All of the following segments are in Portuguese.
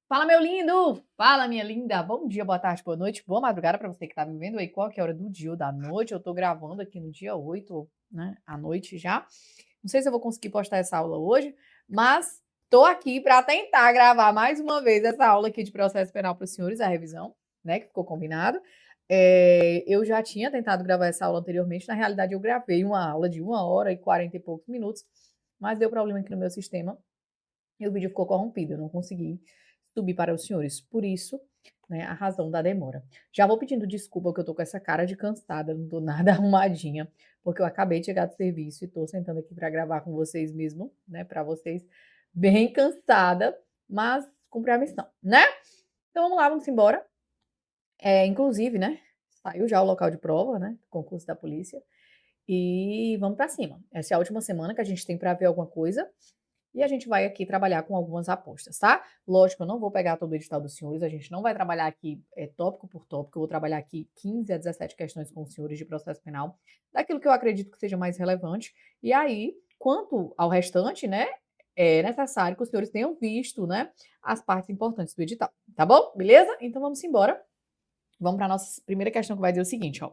Fala, meu lindo! Fala, minha linda! Bom dia, boa tarde, boa noite, boa madrugada para você que tá me vendo aí, qual que é a hora do dia ou da noite. Eu tô gravando aqui no dia 8, né, à noite já. Não sei se eu vou conseguir postar essa aula hoje, mas tô aqui para tentar gravar mais uma vez essa aula aqui de processo penal para os senhores, a revisão, né, que ficou combinado. Eu já tinha tentado gravar essa aula anteriormente, na realidade eu gravei uma aula de 1 hora e 40 e poucos minutos, mas deu problema aqui no meu sistema e o vídeo ficou corrompido, eu não consegui subir para os senhores. Por isso, né, a razão da demora. Já vou pedindo desculpa que eu tô com essa cara de cansada, não tô nada arrumadinha, porque eu acabei de chegar do serviço e tô sentando aqui para gravar com vocês mesmo, né, para vocês, bem cansada, mas cumpri a missão, né? Então vamos lá, vamos embora. Inclusive, né, saiu já o local de prova, né, concurso da polícia, e vamos para cima. Essa é a última semana que a gente tem para ver alguma coisa. E a gente vai aqui trabalhar com algumas apostas, tá? Lógico, eu não vou pegar todo o edital dos senhores, a gente não vai trabalhar aqui tópico por tópico, eu vou trabalhar aqui 15 a 17 questões com os senhores de processo penal, daquilo que eu acredito que seja mais relevante. E aí, quanto ao restante, né, é necessário que os senhores tenham visto, né, as partes importantes do edital, tá bom? Beleza? Então vamos embora. Vamos para a nossa primeira questão que vai dizer o seguinte, ó.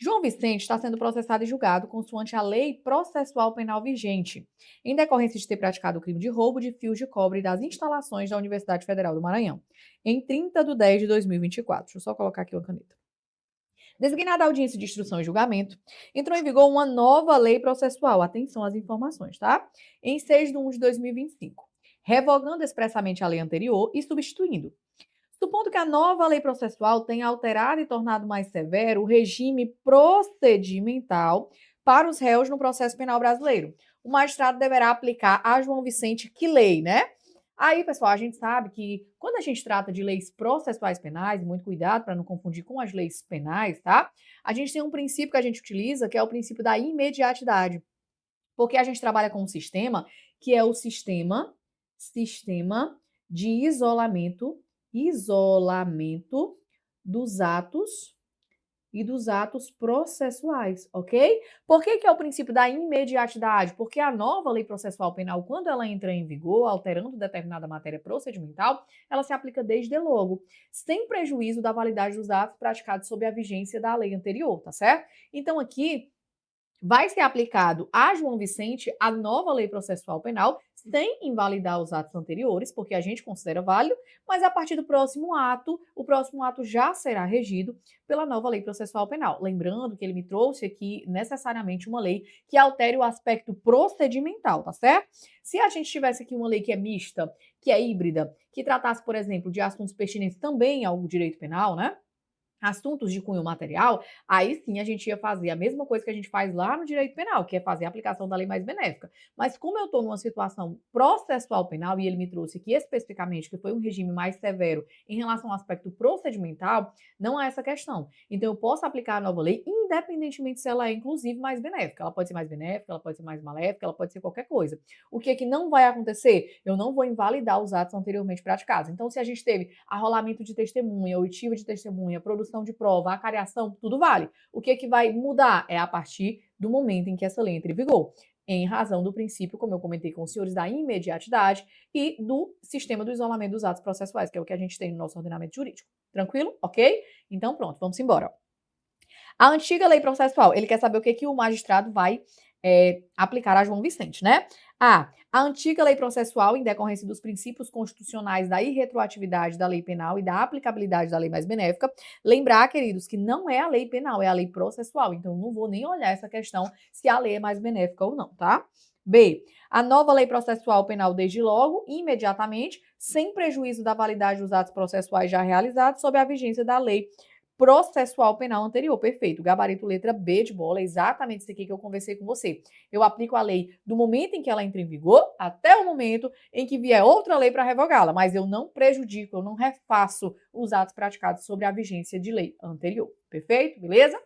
João Vicente está sendo processado e julgado consoante a lei processual penal vigente, em decorrência de ter praticado o crime de roubo de fios de cobre das instalações da Universidade Federal do Maranhão, em 30 de 10 de 2024. Deixa eu só colocar aqui uma caneta. Designada a audiência de instrução e julgamento, entrou em vigor uma nova lei processual, atenção às informações, tá? Em 6 de 1 de 2025, revogando expressamente a lei anterior e substituindo. Supondo que a nova lei processual tenha alterado e tornado mais severo o regime procedimental para os réus no processo penal brasileiro, o magistrado deverá aplicar a João Vicente que lei, né? Aí, pessoal, a gente sabe que quando a gente trata de leis processuais penais, muito cuidado para não confundir com as leis penais, tá? A gente tem um princípio que a gente utiliza, que é o princípio da imediatidade. Porque a gente trabalha com um sistema que é o sistema de isolamento dos atos e dos atos processuais, ok? Por que é o princípio da imediatidade? Porque a nova lei processual penal, quando ela entra em vigor, alterando determinada matéria procedimental, ela se aplica desde logo, sem prejuízo da validade dos atos praticados sob a vigência da lei anterior, tá certo? Então aqui vai ser aplicado a João Vicente a nova lei processual penal, sem invalidar os atos anteriores, porque a gente considera válido, mas a partir do próximo ato, o próximo ato já será regido pela nova lei processual penal. Lembrando que ele me trouxe aqui necessariamente uma lei que altere o aspecto procedimental, tá certo? Se a gente tivesse aqui uma lei que é mista, que é híbrida, que tratasse, por exemplo, de assuntos pertinentes também ao direito penal, né? Assuntos de cunho material, aí sim a gente ia fazer a mesma coisa que a gente faz lá no direito penal, que é fazer a aplicação da lei mais benéfica. Mas como eu estou numa situação processual penal, e ele me trouxe aqui especificamente que foi um regime mais severo em relação ao aspecto procedimental, não há essa questão. Então eu posso aplicar a nova lei, independentemente se ela é inclusive mais benéfica. Ela pode ser mais benéfica, ela pode ser mais maléfica, ela pode ser qualquer coisa. O que é que não vai acontecer? Eu não vou invalidar os atos anteriormente praticados. Então, se a gente teve arrolamento de testemunha, oitiva de testemunha, produção de prova, acariação, tudo vale. O que é que vai mudar? É a partir do momento em que essa lei entra em vigor. Em razão do princípio, como eu comentei com os senhores, da imediatidade e do sistema do isolamento dos atos processuais, que é o que a gente tem no nosso ordenamento jurídico. Tranquilo? Ok? Então, pronto, vamos embora. A antiga lei processual, ele quer saber o que, que o magistrado vai aplicar a João Vicente, né? A antiga lei processual, em decorrência dos princípios constitucionais da irretroatividade da lei penal e da aplicabilidade da lei mais benéfica. Lembrar, queridos, que não é a lei penal, é a lei processual. Então, não vou nem olhar essa questão se a lei é mais benéfica ou não, tá? B. A nova lei processual penal desde logo, imediatamente, sem prejuízo da validade dos atos processuais já realizados, sob a vigência da lei processual penal anterior. Perfeito. Gabarito letra B de bola, é exatamente isso aqui que eu conversei com você. Eu aplico a lei do momento em que ela entra em vigor até o momento em que vier outra lei para revogá-la, mas eu não prejudico, eu não refaço os atos praticados sobre a vigência de lei anterior. Perfeito? Beleza?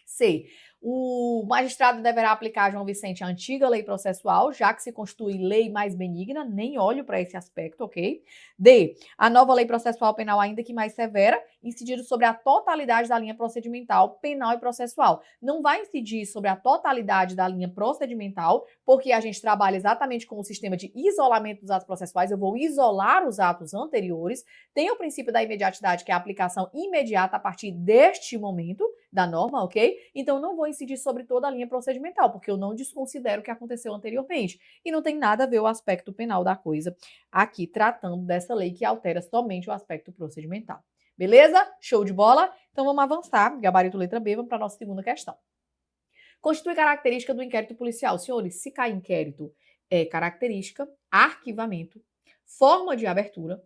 C. O magistrado deverá aplicar, João Vicente, a antiga lei processual, já que se constitui lei mais benigna, nem olho para esse aspecto, ok? D. A nova lei processual penal, ainda que mais severa, incidindo sobre a totalidade da linha procedimental, penal e processual. Não vai incidir sobre a totalidade da linha procedimental, porque a gente trabalha exatamente com o sistema de isolamento dos atos processuais. Eu vou isolar os atos anteriores. Tem o princípio da imediatidade, que é a aplicação imediata a partir deste momento da norma, ok? Então, não vou incidir sobre toda a linha procedimental, porque eu não desconsidero o que aconteceu anteriormente. E não tem nada a ver o aspecto penal da coisa aqui, tratando dessa lei que altera somente o aspecto procedimental. Beleza? Show de bola? Então, vamos avançar. Gabarito letra B, vamos para a nossa segunda questão. Constitui característica do inquérito policial. Senhores, se cai inquérito, é característica, arquivamento, forma de abertura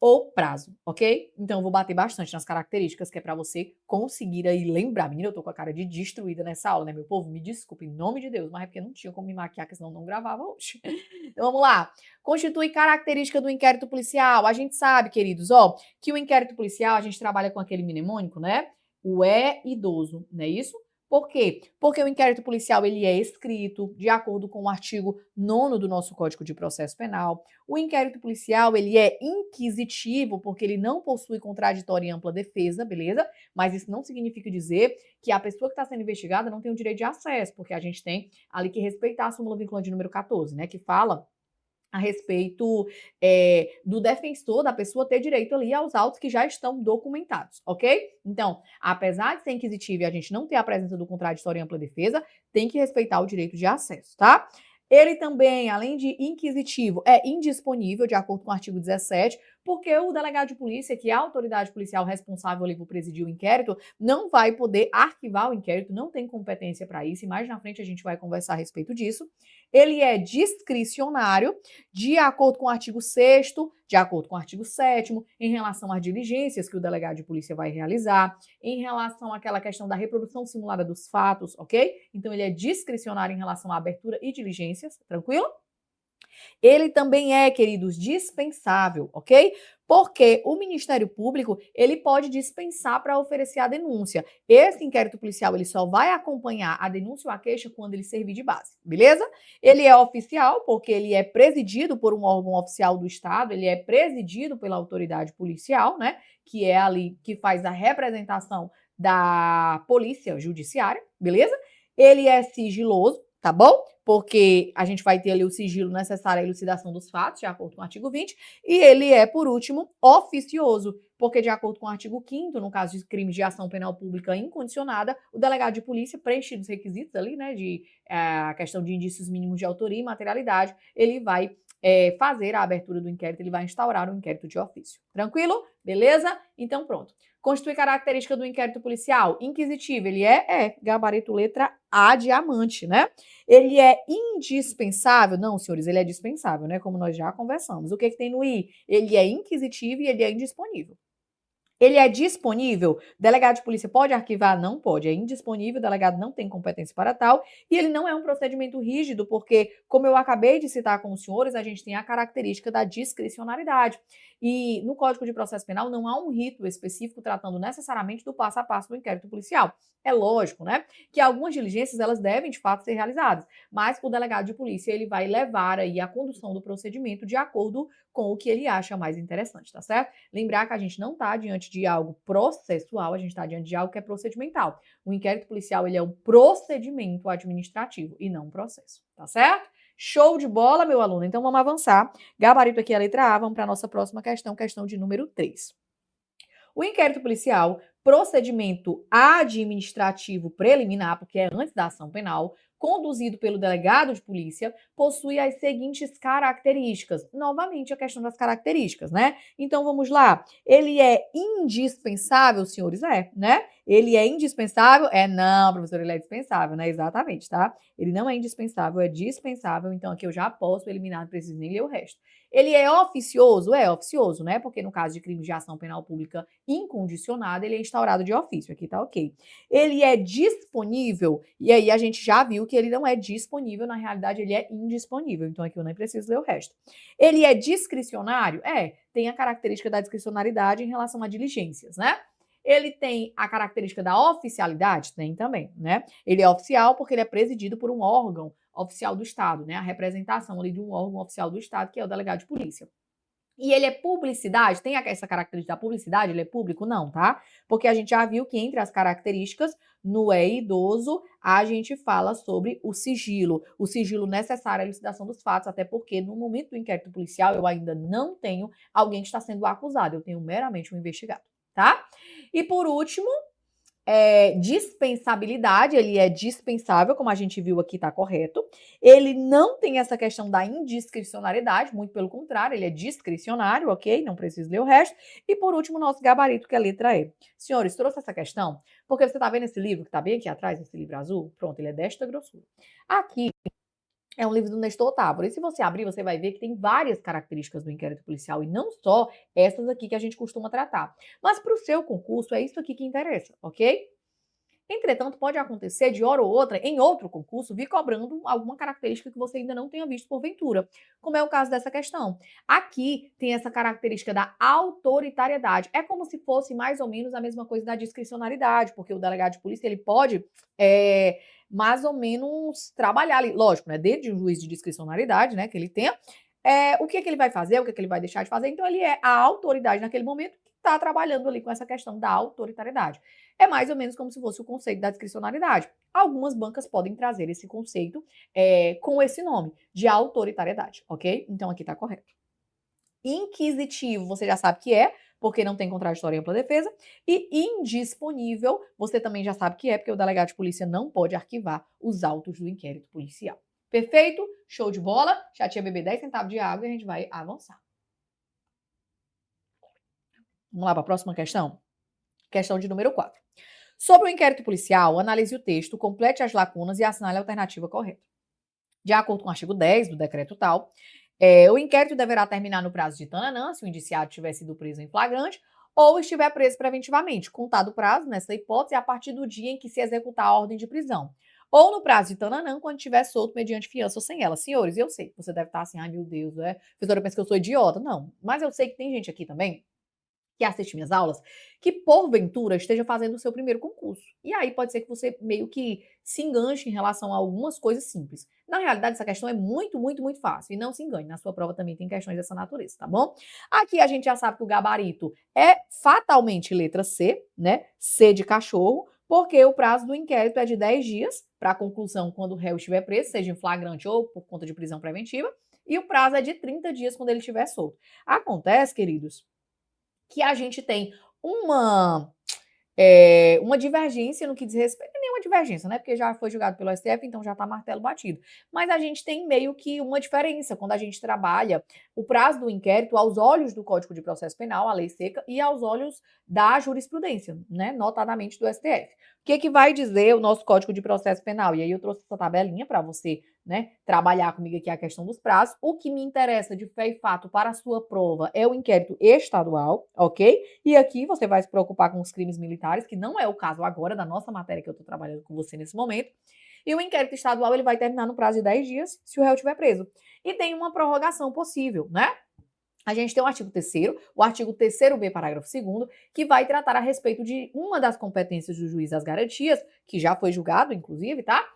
ou prazo, ok? Então, eu vou bater bastante nas características, que é para você conseguir aí lembrar. Menina, eu tô com a cara de destruída nessa aula, né, meu povo? Me desculpe, em nome de Deus, mas é porque não tinha como me maquiar, que senão não gravava hoje. Então, vamos lá. Constitui característica do inquérito policial. A gente sabe, queridos, ó, que o inquérito policial, a gente trabalha com aquele mnemônico, né? O é idoso, não é isso? Por quê? Porque o inquérito policial ele é escrito de acordo com o artigo 9º do nosso Código de Processo Penal. O inquérito policial ele é inquisitivo porque ele não possui contraditória e ampla defesa, beleza? Mas isso não significa dizer que a pessoa que está sendo investigada não tem o direito de acesso, porque a gente tem ali que respeitar a súmula vinculante número 14, né? Que fala a respeito do defensor, da pessoa ter direito ali aos autos que já estão documentados, ok? Então, apesar de ser inquisitivo e a gente não ter a presença do contraditório e ampla defesa, tem que respeitar o direito de acesso, tá? Ele também, além de inquisitivo, é indisponível, de acordo com o artigo 17, porque o delegado de polícia, que é a autoridade policial responsável ali por presidir o inquérito, não vai poder arquivar o inquérito, não tem competência para isso, e mais na frente a gente vai conversar a respeito disso. Ele é discricionário, de acordo com o artigo 6º, de acordo com o artigo 7º, em relação às diligências que o delegado de polícia vai realizar, em relação àquela questão da reprodução simulada dos fatos, ok? Então, ele é discricionário em relação à abertura e diligências, tranquilo? Ele também é, queridos, dispensável, ok? Porque o Ministério Público, ele pode dispensar para oferecer a denúncia. Esse inquérito policial, ele só vai acompanhar a denúncia ou a queixa quando ele servir de base, beleza? Ele é oficial porque ele é presidido por um órgão oficial do Estado, ele é presidido pela autoridade policial, né? Que é ali que faz a representação da polícia judiciária, beleza? Ele é sigiloso, tá bom? Porque a gente vai ter ali o sigilo necessário à elucidação dos fatos, de acordo com o artigo 20, e ele é, por último, oficioso, porque de acordo com o artigo 5º, no caso de crimes de ação penal pública incondicionada, o delegado de polícia, preenchido os requisitos ali, né, de a questão de indícios mínimos de autoria e materialidade, ele vai fazer a abertura do inquérito, ele vai instaurar um inquérito de ofício. Tranquilo? Beleza? Então pronto. Constitui característica do inquérito policial? Inquisitivo, ele gabarito letra A, diamante, né? Ele é indispensável? Não, senhores, ele é dispensável, né? Como nós já conversamos. O que tem no I? Ele é inquisitivo e ele é indisponível. Ele é disponível? Delegado de polícia pode arquivar? Não pode. É indisponível, o delegado não tem competência para tal. E ele não é um procedimento rígido, porque, como eu acabei de citar com os senhores, a gente tem a característica da discricionariedade. E no Código de Processo Penal não há um rito específico tratando necessariamente do passo a passo do inquérito policial. É lógico, né, que algumas diligências elas devem de fato ser realizadas, mas o delegado de polícia ele vai levar aí a condução do procedimento de acordo com o que ele acha mais interessante, tá certo? Lembrar que a gente não está diante de algo processual, a gente está diante de algo que é procedimental. O inquérito policial ele é um procedimento administrativo e não um processo, tá certo? Show de bola, meu aluno. Então vamos avançar. Gabarito aqui a letra A, vamos para a nossa próxima questão, questão de número 3. O inquérito policial, procedimento administrativo preliminar, porque é antes da ação penal, conduzido pelo delegado de polícia, possui as seguintes características. Novamente, a questão das características, né? Então, vamos lá. Ele é indispensável, senhores? Né? Ele é indispensável? Não, professor, ele é dispensável, né? Exatamente, tá? Ele não é indispensável, é dispensável. Então, aqui eu já posso eliminar, não preciso nem ler o resto. Ele é oficioso? É oficioso, né? Porque no caso de crime de ação penal pública incondicionada, ele é instaurado de ofício. Aqui tá ok. Ele é disponível? E aí a gente já viu que ele não é disponível, na realidade ele é indisponível. Então aqui eu nem preciso ler o resto. Ele é discricionário? Tem a característica da discricionariedade em relação a diligências, né? Ele tem a característica da oficialidade? Tem também, né? Ele é oficial porque ele é presidido por um órgão oficial do Estado, né? A representação ali de um órgão oficial do Estado, que é o delegado de polícia. E ele é publicidade? Tem essa característica da publicidade? Ele é público? Não, tá? Porque a gente já viu que entre as características, no é idoso, a gente fala sobre o sigilo necessário à elucidação dos fatos, até porque no momento do inquérito policial eu ainda não tenho alguém que está sendo acusado, eu tenho meramente um investigado, tá? E por último, dispensabilidade, ele é dispensável, como a gente viu aqui, tá correto. Ele não tem essa questão da indiscricionariedade, muito pelo contrário, ele é discricionário, ok? Não preciso ler o resto. E por último, o nosso gabarito, que é a letra E. Senhores, trouxe essa questão, porque você tá vendo esse livro que tá bem aqui atrás, esse livro azul? Pronto, ele é desta grossura. Aqui é um livro do Nestor Távora. E se você abrir, você vai ver que tem várias características do inquérito policial, e não só essas aqui que a gente costuma tratar. Mas para o seu concurso, é isso aqui que interessa, ok? Entretanto, pode acontecer de hora ou outra, em outro concurso, vir cobrando alguma característica que você ainda não tenha visto porventura, como é o caso dessa questão. Aqui tem essa característica da autoritariedade. É como se fosse mais ou menos a mesma coisa da discricionariedade, porque o delegado de polícia ele pode mais ou menos trabalhar ali, lógico, né? Dentro de um juiz de discricionariedade, né, que ele tenha, o que é que ele vai fazer, o que é que ele vai deixar de fazer. Então, ele é a autoridade naquele momento que está trabalhando ali com essa questão da autoritariedade. É mais ou menos como se fosse o conceito da discricionariedade. Algumas bancas podem trazer esse conceito com esse nome, de autoritariedade, ok? Então, aqui está correto. Inquisitivo, você já sabe que é, porque não tem contraditório em ampla defesa. E indisponível, você também já sabe que é, porque o delegado de polícia não pode arquivar os autos do inquérito policial. Perfeito? Show de bola? Já tinha bebido 10 centavos de água e a gente vai avançar. Vamos lá para a próxima questão? Questão de número 4. Sobre o inquérito policial, analise o texto, complete as lacunas e assinale a alternativa correta. De acordo com o artigo 10 do decreto tal, o inquérito deverá terminar no prazo de tananã, se o indiciado tiver sido preso em flagrante ou estiver preso preventivamente, contado o prazo, nessa hipótese, a partir do dia em que se executar a ordem de prisão. Ou no prazo de tananã, quando estiver solto mediante fiança ou sem ela. Senhores, eu sei, você deve estar assim, ai meu Deus, a professora pensa que eu sou idiota. Não, mas eu sei que tem gente aqui também que assiste minhas aulas, que porventura esteja fazendo o seu primeiro concurso. E aí pode ser que você meio que se enganche em relação a algumas coisas simples. Na realidade, essa questão é muito, muito, muito fácil. E não se engane, na sua prova também tem questões dessa natureza, tá bom? Aqui a gente já sabe que o gabarito é fatalmente letra C, né? C de cachorro, porque o prazo do inquérito é de 10 dias para a conclusão quando o réu estiver preso, seja em flagrante ou por conta de prisão preventiva, e o prazo é de 30 dias quando ele estiver solto. Acontece, queridos, que a gente tem uma divergência no que diz respeito, nenhuma divergência, né? Porque já foi julgado pelo STF, então já está martelo batido. Mas a gente tem meio que uma diferença quando a gente trabalha o prazo do inquérito aos olhos do Código de Processo Penal, a lei seca, e aos olhos da jurisprudência, né? Notadamente do STF. O que vai dizer o nosso Código de Processo Penal? E aí eu trouxe essa tabelinha para você, né, trabalhar comigo aqui a questão dos prazos. O que me interessa de fé e fato para a sua prova é o inquérito estadual, ok? E aqui você vai se preocupar com os crimes militares, que não é o caso agora da nossa matéria que eu estou trabalhando com você nesse momento. E o inquérito estadual ele vai terminar no prazo de 10 dias, se o réu estiver preso. E tem uma prorrogação possível, né? A gente tem o artigo 3º, o artigo 3º-B, parágrafo 2º, que vai tratar a respeito de uma das competências do juiz das garantias, que já foi julgado, inclusive, tá?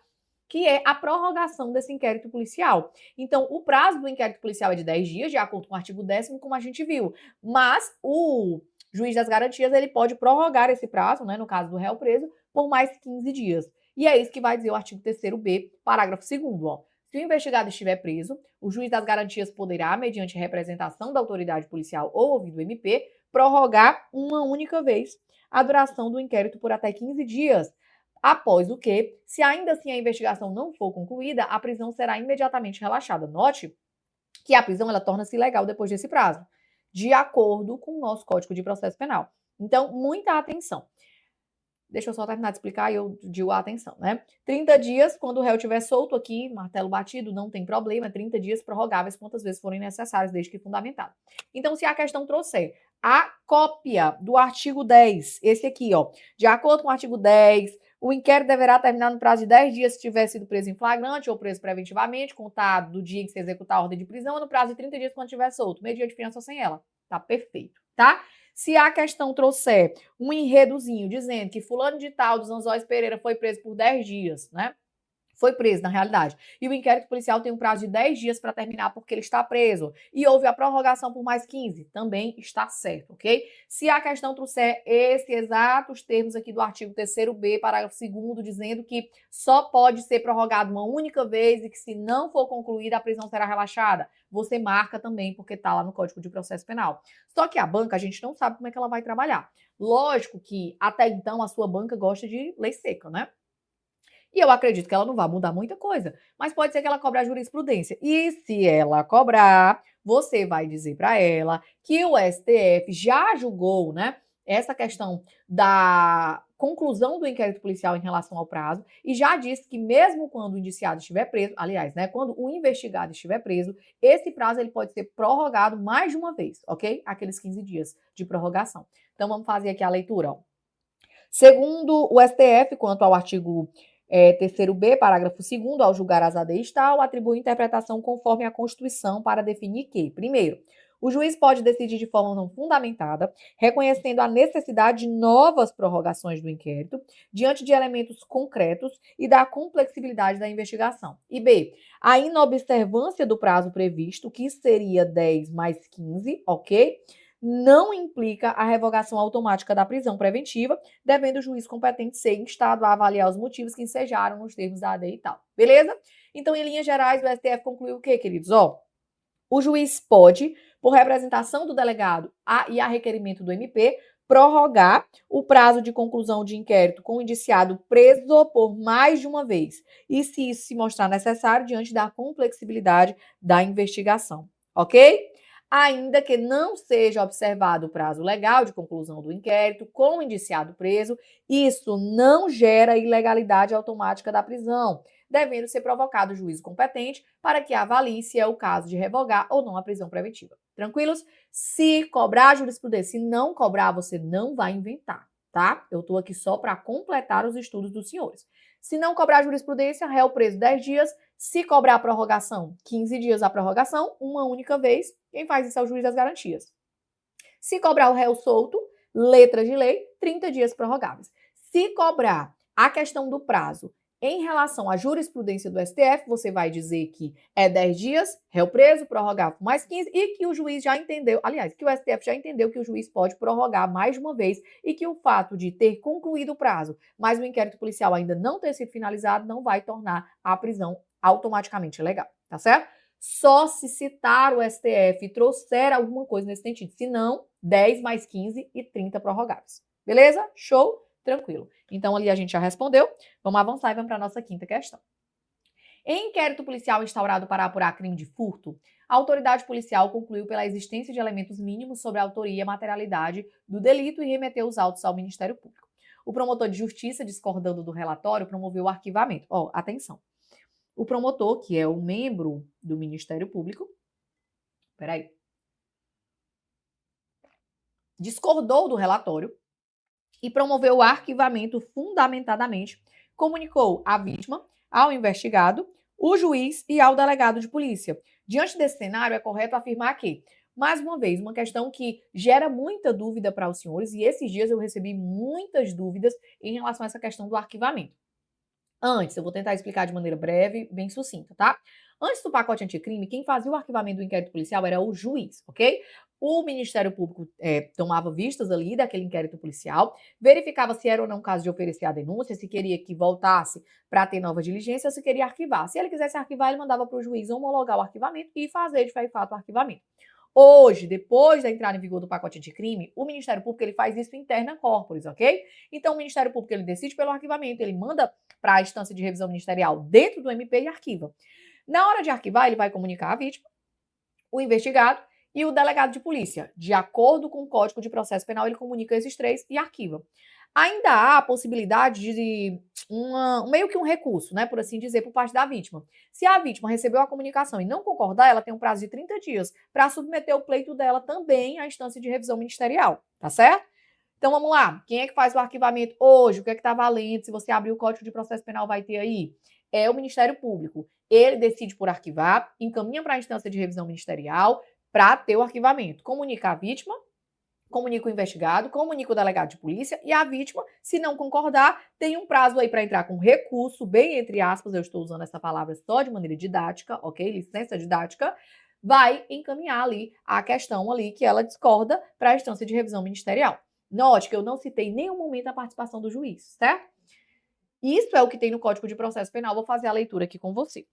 Que é a prorrogação desse inquérito policial. Então, o prazo do inquérito policial é de 10 dias, de acordo com o artigo 10º, como a gente viu. Mas o juiz das garantias, ele pode prorrogar esse prazo, né, no caso do réu preso, por mais 15 dias. E é isso que vai dizer o artigo 3º-B, parágrafo 2º, ó. Se o investigado estiver preso, o juiz das garantias poderá, mediante representação da autoridade policial ou ouvido MP, prorrogar uma única vez a duração do inquérito por até 15 dias, após o que, se ainda assim a investigação não for concluída, a prisão será imediatamente relaxada. Note que a prisão ela torna-se ilegal depois desse prazo, de acordo com o nosso Código de Processo Penal. Então, muita atenção. Deixa eu só terminar de explicar e eu digo a atenção, né? 30 dias, quando o réu estiver solto aqui, martelo batido, não tem problema, 30 dias prorrogáveis quantas vezes forem necessários, desde que fundamentado. Então, se a questão trouxer a cópia do artigo 10, esse aqui, ó, de acordo com o artigo 10, o inquérito deverá terminar no prazo de 10 dias se tiver sido preso em flagrante ou preso preventivamente, contado do dia em que se executar a ordem de prisão, ou no prazo de 30 dias quando estiver solto, mediante fiança ou sem ela. Tá perfeito, tá? Se a questão trouxer um enredozinho dizendo que fulano de tal dos Anzóis Pereira foi preso por 10 dias, né? Foi preso, na realidade. E o inquérito policial tem um prazo de 10 dias para terminar porque ele está preso. E houve a prorrogação por mais 15. Também está certo, ok? Se a questão trouxer esses exatos termos aqui do artigo 3º-B, parágrafo 2º, dizendo que só pode ser prorrogado uma única vez e que se não for concluída, a prisão será relaxada, você marca também, porque está lá no Código de Processo Penal. Só que a banca, a gente não sabe como é que ela vai trabalhar. Lógico que, até então, a sua banca gosta de lei seca, né? E eu acredito que ela não vai mudar muita coisa, mas pode ser que ela cobre a jurisprudência. E se ela cobrar, você vai dizer para ela que o STF já julgou, né, essa questão da conclusão do inquérito policial em relação ao prazo e já disse que mesmo quando o indiciado estiver preso, aliás, né, quando o investigado estiver preso, esse prazo ele pode ser prorrogado mais de uma vez, ok? Aqueles 15 dias de prorrogação. Então vamos fazer aqui a leitura, ó. Segundo o STF, quanto ao artigo 3º-B, parágrafo 2º, ao julgar as ADIs tal, atribui interpretação conforme a Constituição para definir que, primeiro, o juiz pode decidir de forma não fundamentada, reconhecendo a necessidade de novas prorrogações do inquérito, diante de elementos concretos e da complexibilidade da investigação. E B, a inobservância do prazo previsto, que seria 10 mais 15, ok? Não implica a revogação automática da prisão preventiva, devendo o juiz competente ser instado a avaliar os motivos que ensejaram nos termos da AD e tal. Beleza? Então, em linhas gerais, o STF concluiu o quê, queridos? Ó, o juiz pode, por representação do delegado e a requerimento do MP, prorrogar o prazo de conclusão de inquérito com o indiciado preso por mais de uma vez, e se isso se mostrar necessário diante da complexibilidade da investigação, ok? Ainda que não seja observado o prazo legal de conclusão do inquérito com o indiciado preso, isso não gera ilegalidade automática da prisão, devendo ser provocado o juízo competente para que avalie se é o caso de revogar ou não a prisão preventiva. Tranquilos? Se cobrar a jurisprudência, se não cobrar, você não vai inventar, tá? Eu estou aqui só para completar os estudos dos senhores. Se não cobrar a jurisprudência, réu preso 10 dias. Se cobrar a prorrogação, 15 dias a prorrogação, uma única vez. Quem faz isso é o juiz das garantias. Se cobrar o réu solto, letra de lei, 30 dias prorrogáveis. Se cobrar a questão do prazo em relação à jurisprudência do STF, você vai dizer que é 10 dias, réu preso, prorrogar por mais 15, e que o juiz já entendeu, aliás, que o STF já entendeu que o juiz pode prorrogar mais de uma vez e que o fato de ter concluído o prazo, mas o inquérito policial ainda não ter sido finalizado, não vai tornar a prisão automaticamente legal, tá certo? Só se citar o STF e trouxer alguma coisa nesse sentido. Se não, 10 mais 15 e 30 prorrogáveis. Beleza? Show? Tranquilo. Então, ali a gente já respondeu. Vamos avançar e vamos para a nossa quinta questão. Em inquérito policial instaurado para apurar crime de furto, a autoridade policial concluiu pela existência de elementos mínimos sobre a autoria e materialidade do delito e remeteu os autos ao Ministério Público. O promotor de justiça, discordando do relatório, promoveu o arquivamento. Ó, atenção. O promotor, que é o membro do Ministério Público, discordou do relatório e promoveu o arquivamento fundamentadamente, comunicou à vítima, ao investigado, o juiz e ao delegado de polícia. Diante desse cenário, é correto afirmar que, mais uma vez, uma questão que gera muita dúvida para os senhores, e esses dias eu recebi muitas dúvidas em relação a essa questão do arquivamento. Antes, eu vou tentar explicar de maneira breve, bem sucinta, tá? Antes do pacote anticrime, quem fazia o arquivamento do inquérito policial era o juiz, ok? O Ministério Público tomava vistas ali daquele inquérito policial, verificava se era ou não caso de oferecer a denúncia, se queria que voltasse para ter nova diligência ou se queria arquivar. Se ele quisesse arquivar, ele mandava para o juiz homologar o arquivamento e fazer de fato o arquivamento. Hoje, depois da entrada em vigor do pacote anticrime, o Ministério Público ele faz isso interna corporis, ok? Então, o Ministério Público ele decide pelo arquivamento, ele manda para a instância de revisão ministerial dentro do MP e arquiva. Na hora de arquivar, ele vai comunicar a vítima, o investigado e o delegado de polícia. De acordo com o Código de Processo Penal, ele comunica esses três e arquiva. Ainda há a possibilidade de meio que um recurso, né, por assim dizer, por parte da vítima. Se a vítima recebeu a comunicação e não concordar, ela tem um prazo de 30 dias para submeter o pleito dela também à instância de revisão ministerial, tá certo? Então vamos lá, quem é que faz o arquivamento hoje? O que é que está valendo? Se você abrir o Código de Processo Penal, vai ter aí? É o Ministério Público. Ele decide por arquivar, encaminha para a instância de revisão ministerial para ter o arquivamento. Comunica a vítima, comunica o investigado, comunica o delegado de polícia e a vítima, se não concordar, tem um prazo aí para entrar com recurso, bem entre aspas, eu estou usando essa palavra só de maneira didática, ok? Licença didática, vai encaminhar ali a questão ali que ela discorda para a instância de revisão ministerial. Note que eu não citei em nenhum momento a participação do juiz, certo? Isso é o que tem no Código de Processo Penal, vou fazer a leitura aqui com você.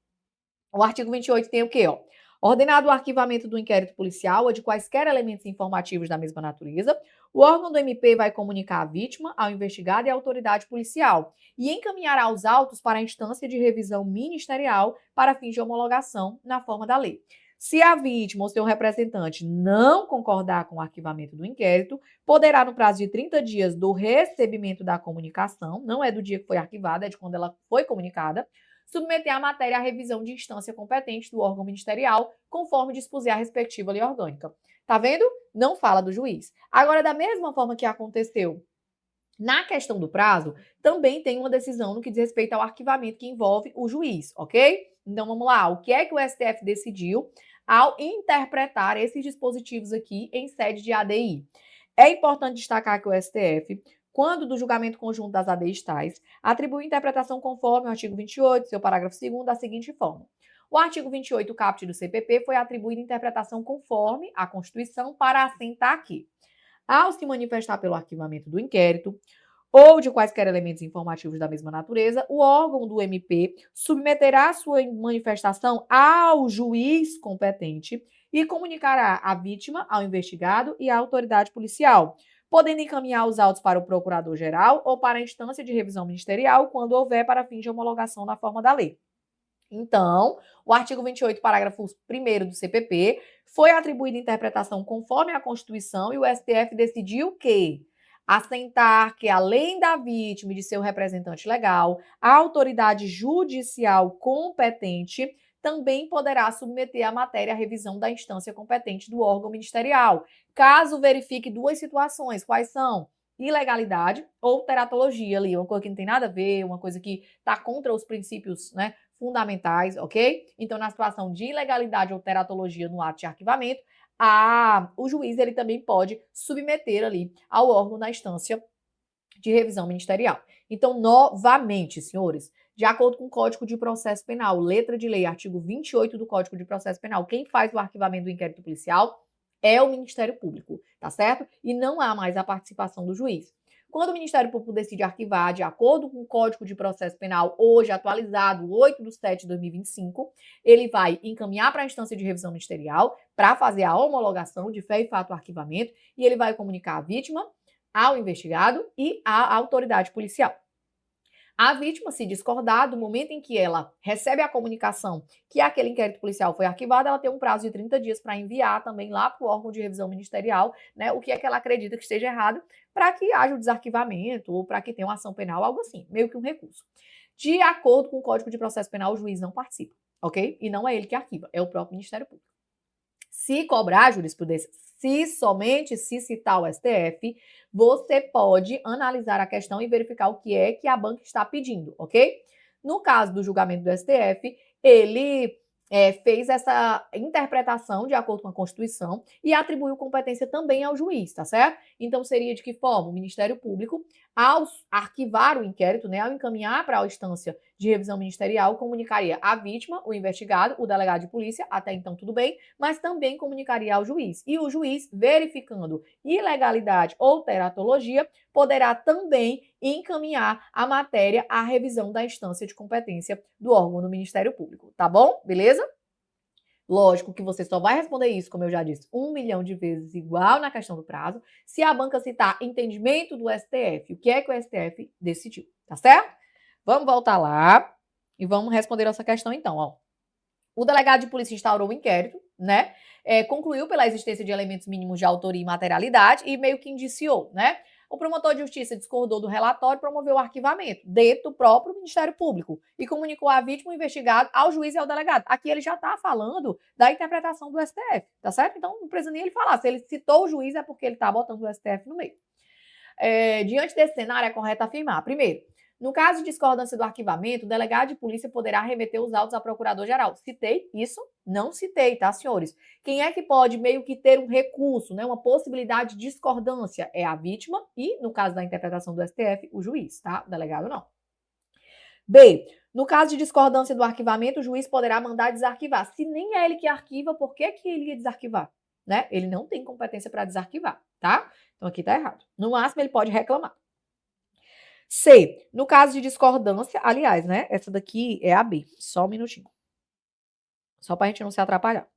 O artigo 28 tem o quê, ó? Ordenado o arquivamento do inquérito policial ou de quaisquer elementos informativos da mesma natureza, o órgão do MP vai comunicar à vítima, ao investigado e à autoridade policial e encaminhará os autos para a instância de revisão ministerial para fins de homologação na forma da lei. Se a vítima ou seu representante não concordar com o arquivamento do inquérito, poderá, no prazo de 30 dias do recebimento da comunicação, não é do dia que foi arquivada, é de quando ela foi comunicada, submeter a matéria à revisão de instância competente do órgão ministerial, conforme dispuser a respectiva lei orgânica. Tá vendo? Não fala do juiz. Agora, da mesma forma que aconteceu na questão do prazo, também tem uma decisão no que diz respeito ao arquivamento que envolve o juiz, ok? Então vamos lá, o que é que o STF decidiu ao interpretar esses dispositivos aqui em sede de ADI? É importante destacar que o STF, quando do julgamento conjunto das ADIs tais, atribui interpretação conforme o artigo 28, seu parágrafo 2º, da seguinte forma. O artigo 28, caput do CPP, foi atribuído interpretação conforme a Constituição para assentar que, ao se manifestar pelo arquivamento do inquérito, ou de quaisquer elementos informativos da mesma natureza, o órgão do MP submeterá sua manifestação ao juiz competente e comunicará à vítima, ao investigado e à autoridade policial, podendo encaminhar os autos para o procurador-geral ou para a instância de revisão ministerial, quando houver para fins de homologação na forma da lei. Então, o artigo 28, parágrafo 1º do CPP, foi atribuída interpretação conforme a Constituição e o STF decidiu que assentar que, além da vítima e de seu representante legal, a autoridade judicial competente também poderá submeter a matéria à revisão da instância competente do órgão ministerial, caso verifique duas situações. Quais são? Ilegalidade ou teratologia ali, uma coisa que não tem nada a ver, uma coisa que está contra os princípios, né, fundamentais, ok? Então, na situação de ilegalidade ou teratologia no ato de arquivamento, o juiz ele também pode submeter ali ao órgão da instância de revisão ministerial. Então, novamente, senhores, de acordo com o Código de Processo Penal, letra de lei, artigo 28 do Código de Processo Penal, quem faz o arquivamento do inquérito policial é o Ministério Público, tá certo? E não há mais a participação do juiz. Quando o Ministério Público decide arquivar, de acordo com o Código de Processo Penal, hoje atualizado, 8/7/2025, ele vai encaminhar para a instância de revisão ministerial para fazer a homologação de fé e fato do arquivamento e ele vai comunicar à vítima, ao investigado e à autoridade policial. A vítima, se discordar, do momento em que ela recebe a comunicação que aquele inquérito policial foi arquivado, ela tem um prazo de 30 dias para enviar também lá para o órgão de revisão ministerial, né, o que é que ela acredita que esteja errado, para que haja o desarquivamento ou para que tenha uma ação penal, algo assim, meio que um recurso. De acordo com o Código de Processo Penal, o juiz não participa, ok? E não é ele que arquiva, é o próprio Ministério Público. Se cobrar jurisprudência, se somente se citar o STF, você pode analisar a questão e verificar o que é que a banca está pedindo, ok? No caso do julgamento do STF, ele fez essa interpretação de acordo com a Constituição e atribuiu competência também ao juiz, tá certo? Então, seria de que forma? O Ministério Público, ao arquivar o inquérito, né, ao encaminhar para a instância de revisão ministerial, comunicaria à vítima, o investigado, o delegado de polícia, até então tudo bem, mas também comunicaria ao juiz. E o juiz, verificando ilegalidade ou teratologia, poderá também encaminhar a matéria à revisão da instância de competência do órgão do Ministério Público, tá bom? Beleza? Lógico que você só vai responder isso, como eu já disse, 1 milhão de vezes igual na questão do prazo, se a banca citar entendimento do STF, o que é que o STF decidiu, tá certo? Vamos voltar lá e vamos responder essa questão então, ó. O delegado de polícia instaurou o inquérito, né? Concluiu pela existência de elementos mínimos de autoria e materialidade e meio que indiciou, né? O promotor de justiça discordou do relatório e promoveu o arquivamento dentro do próprio Ministério Público e comunicou à vítima, o investigado, ao juiz e ao delegado. Aqui ele já está falando da interpretação do STF, tá certo? Então não precisa nem ele falar. Se ele citou o juiz é porque ele está botando o STF no meio. Diante desse cenário, é correto afirmar, primeiro, No caso de discordância do arquivamento, o delegado de polícia poderá remeter os autos ao procurador-geral. Citei isso? Não citei, tá, senhores? Quem é que pode meio que ter um recurso, né, uma possibilidade de discordância? É a vítima e, no caso da interpretação do STF, o juiz, tá? O delegado não. B. No caso de discordância do arquivamento, o juiz poderá mandar desarquivar. Se nem é ele que arquiva, por que que ele ia desarquivar? Né? Ele não tem competência para desarquivar, tá? Então aqui tá errado. No máximo, ele pode reclamar. C. No caso de discordância, aliás, né? Essa daqui é a B. Só um minutinho. Só para a gente não se atrapalhar.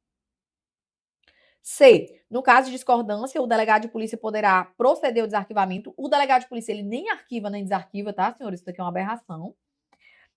C. No caso de discordância, o delegado de polícia poderá proceder ao desarquivamento. O delegado de polícia, ele nem arquiva nem desarquiva, tá, senhores? Isso daqui é uma aberração.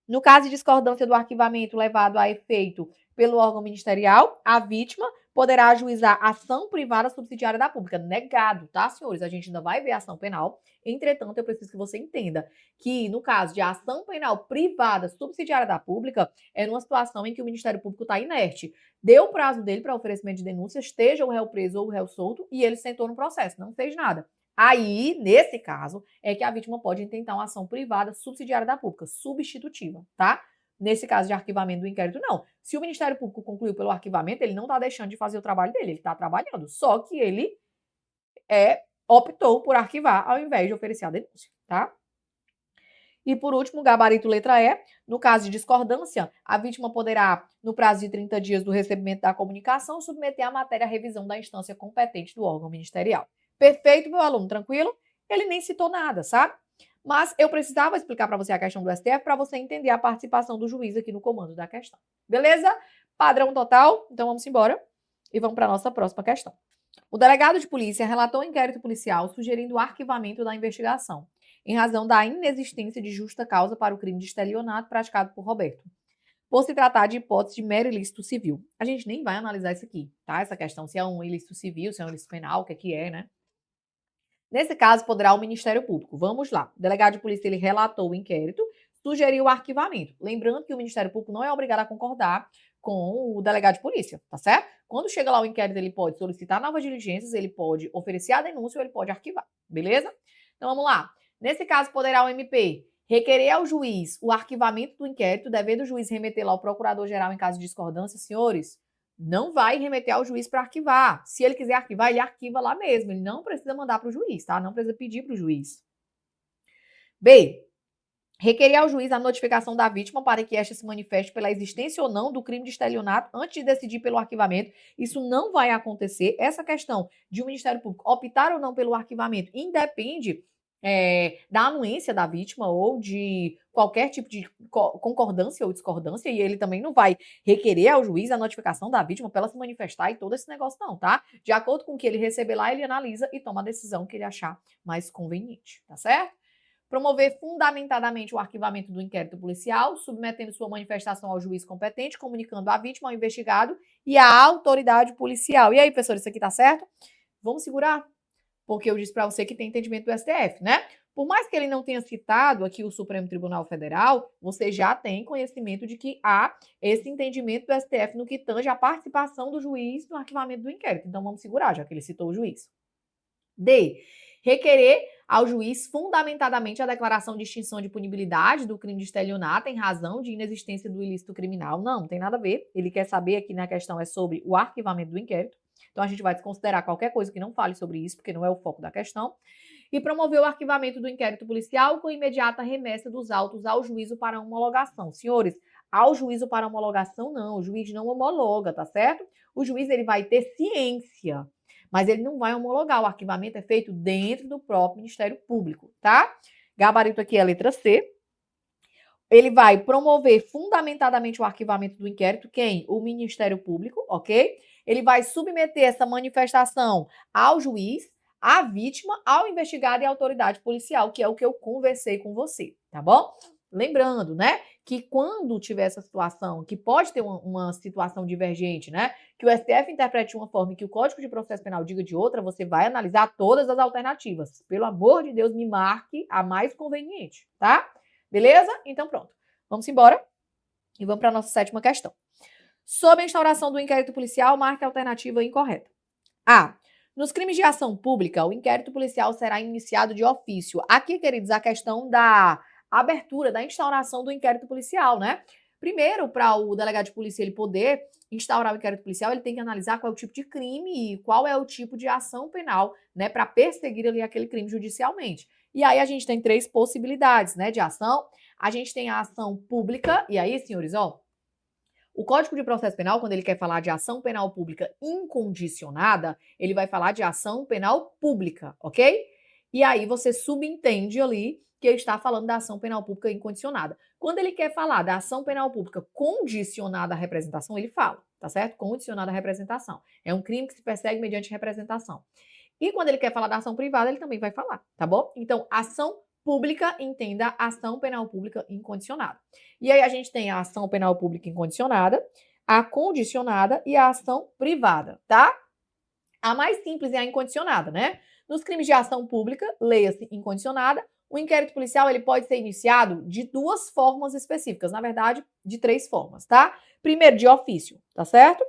No caso de discordância do arquivamento levado a efeito pelo órgão ministerial, a vítima poderá ajuizar ação privada subsidiária da pública. Negado, tá, senhores? A gente ainda vai ver ação penal. Entretanto, eu preciso que você entenda que, no caso de ação penal privada subsidiária da pública, é numa situação em que o Ministério Público está inerte. Deu o prazo dele para oferecimento de denúncia, esteja o réu preso ou o réu solto, e ele sentou no processo, não fez nada. Aí, nesse caso, é que a vítima pode intentar uma ação privada subsidiária da pública, substitutiva, tá? Nesse caso de arquivamento do inquérito, não. Se o Ministério Público concluiu pelo arquivamento, ele não está deixando de fazer o trabalho dele, ele está trabalhando. Só que ele optou por arquivar ao invés de oferecer a denúncia, tá? E por último, gabarito letra E, no caso de discordância, a vítima poderá, no prazo de 30 dias do recebimento da comunicação, submeter a matéria à revisão da instância competente do órgão ministerial. Perfeito, meu aluno, tranquilo? Ele nem citou nada, sabe? Mas eu precisava explicar para você a questão do STF para você entender a participação do juiz aqui no comando da questão. Beleza? Padrão total? Então vamos embora e vamos para a nossa próxima questão. O delegado de polícia relatou o inquérito policial sugerindo o arquivamento da investigação, em razão da inexistência de justa causa para o crime de estelionato praticado por Roberto, por se tratar de hipótese de mero ilícito civil. A gente nem vai analisar isso aqui, tá? Essa questão, se é um ilícito civil, se é um ilícito penal, o que é, né? Nesse caso, poderá o Ministério Público. Vamos lá. O delegado de polícia, ele relatou o inquérito, sugeriu o arquivamento. Lembrando que o Ministério Público não é obrigado a concordar com o delegado de polícia, tá certo? Quando chega lá o inquérito, ele pode solicitar novas diligências, ele pode oferecer a denúncia ou ele pode arquivar, beleza? Então vamos lá. Nesse caso, poderá o MP requerer ao juiz o arquivamento do inquérito, devendo o juiz remetê-lo ao procurador-geral em caso de discordância. Senhores, não vai remeter ao juiz para arquivar. Se ele quiser arquivar, ele arquiva lá mesmo. Ele não precisa mandar para o juiz, tá? Não precisa pedir para o juiz. B. Requerer ao juiz a notificação da vítima para que esta se manifeste pela existência ou não do crime de estelionato antes de decidir pelo arquivamento. Isso não vai acontecer. Essa questão de o Ministério Público optar ou não pelo arquivamento independe da anuência da vítima ou de qualquer tipo de concordância ou discordância, e ele também não vai requerer ao juiz a notificação da vítima para ela se manifestar e todo esse negócio não, tá? De acordo com o que ele receber lá, ele analisa e toma a decisão que ele achar mais conveniente, tá certo? Promover fundamentadamente o arquivamento do inquérito policial, submetendo sua manifestação ao juiz competente, comunicando a vítima, ao investigado e à autoridade policial. E aí, professor, isso aqui tá certo? Vamos segurar? Porque eu disse para você que tem entendimento do STF, né? Por mais que ele não tenha citado aqui o Supremo Tribunal Federal, você já tem conhecimento de que há esse entendimento do STF no que tange a participação do juiz no arquivamento do inquérito. Então vamos segurar, já que ele citou o juiz. D. Requerer ao juiz fundamentadamente a declaração de extinção de punibilidade do crime de estelionato em razão de inexistência do ilícito criminal. Não tem nada a ver. Ele quer saber aqui na questão é sobre o arquivamento do inquérito. Então a gente vai desconsiderar qualquer coisa que não fale sobre isso, porque não é o foco da questão. E promover o arquivamento do inquérito policial com imediata remessa dos autos ao juízo para homologação. Senhores, ao juízo para homologação não, o juiz não homologa, tá certo? O juiz ele vai ter ciência, mas ele não vai homologar. O arquivamento é feito dentro do próprio Ministério Público, tá? Gabarito aqui é a letra C. Ele vai promover fundamentadamente o arquivamento do inquérito. Quem? O Ministério Público, ok? Ele vai submeter essa manifestação ao juiz, à vítima, ao investigado e à autoridade policial, que é o que eu conversei com você, tá bom? Lembrando, né, que quando tiver essa situação, que pode ter uma situação divergente, né, que o STF interprete de uma forma e que o Código de Processo Penal diga de outra, você vai analisar todas as alternativas. Pelo amor de Deus, me marque a mais conveniente, tá? Beleza? Então pronto. Vamos embora e vamos para a nossa sétima questão. Sobre a instauração do inquérito policial, marque a alternativa incorreta. A. Nos crimes de ação pública, o inquérito policial será iniciado de ofício. Aqui, queridos, a questão da abertura da instauração do inquérito policial, né? Primeiro, para o delegado de polícia ele poder instaurar o inquérito policial, ele tem que analisar qual é o tipo de crime e qual é o tipo de ação penal, né, para perseguir ali aquele crime judicialmente. E aí a gente tem três possibilidades, né, de ação. A gente tem a ação pública, e aí, senhores, ó, o Código de Processo Penal, quando ele quer falar de ação penal pública incondicionada, ele vai falar de ação penal pública, ok? E aí você subentende ali que ele está falando da ação penal pública incondicionada. Quando ele quer falar da ação penal pública condicionada à representação, ele fala, tá certo? Condicionada à representação. É um crime que se persegue mediante representação. E quando ele quer falar da ação privada, ele também vai falar, tá bom? Então, ação pública, entenda ação penal pública incondicionada. E aí a gente tem a ação penal pública incondicionada, a condicionada e a ação privada, tá? A mais simples é a incondicionada, né? Nos crimes de ação pública, leia-se incondicionada, o inquérito policial ele pode ser iniciado de duas formas específicas, na verdade, de três formas, tá? Primeiro, de ofício, tá certo?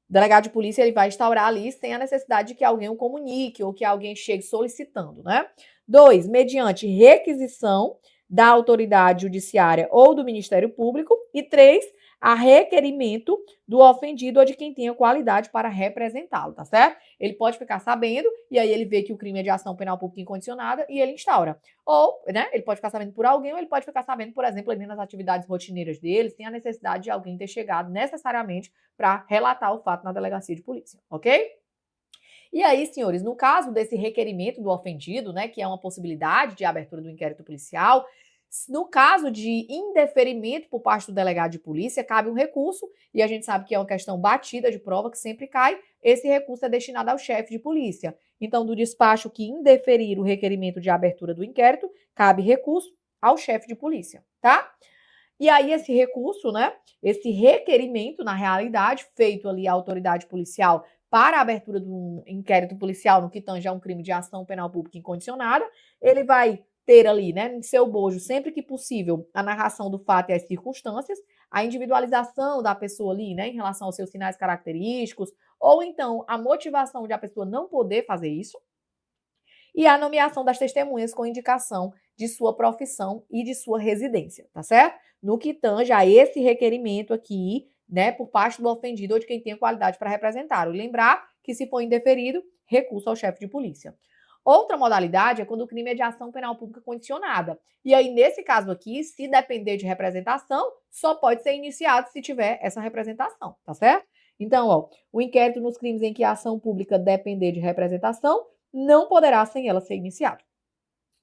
O delegado de polícia ele vai instaurar ali sem a necessidade de que alguém o comunique ou que alguém chegue solicitando, né? 2, mediante requisição da autoridade judiciária ou do Ministério Público. E 3, a requerimento do ofendido ou de quem tenha qualidade para representá-lo, tá certo? Ele pode ficar sabendo e aí ele vê que o crime é de ação penal pública incondicionada e ele instaura. Ou, né, ele pode ficar sabendo por alguém ou ele pode ficar sabendo, por exemplo, ali nas atividades rotineiras dele, sem a necessidade de alguém ter chegado necessariamente para relatar o fato na delegacia de polícia, ok? E aí, senhores, no caso desse requerimento do ofendido, né, que é uma possibilidade de abertura do inquérito policial, no caso de indeferimento por parte do delegado de polícia, cabe um recurso, e a gente sabe que é uma questão batida de prova que sempre cai, esse recurso é destinado ao chefe de polícia. Então, do despacho que indeferir o requerimento de abertura do inquérito, cabe recurso ao chefe de polícia, tá? E aí esse recurso, né, esse requerimento, na realidade, feito ali à autoridade policial para a abertura de um inquérito policial no que tange a um crime de ação penal pública incondicionada, ele vai ter ali, né, em seu bojo, sempre que possível, a narração do fato e as circunstâncias, a individualização da pessoa ali, né, em relação aos seus sinais característicos, ou então a motivação de a pessoa não poder fazer isso, e a nomeação das testemunhas com indicação de sua profissão e de sua residência, tá certo? No que tange a esse requerimento aqui, né, por parte do ofendido ou de quem tenha qualidade para representar. E lembrar que, se for indeferido, recurso ao chefe de polícia. Outra modalidade é quando o crime é de ação penal pública condicionada. E aí, nesse caso aqui, se depender de representação, só pode ser iniciado se tiver essa representação, tá certo? Então, ó, o inquérito nos crimes em que a ação pública depender de representação não poderá sem ela ser iniciado.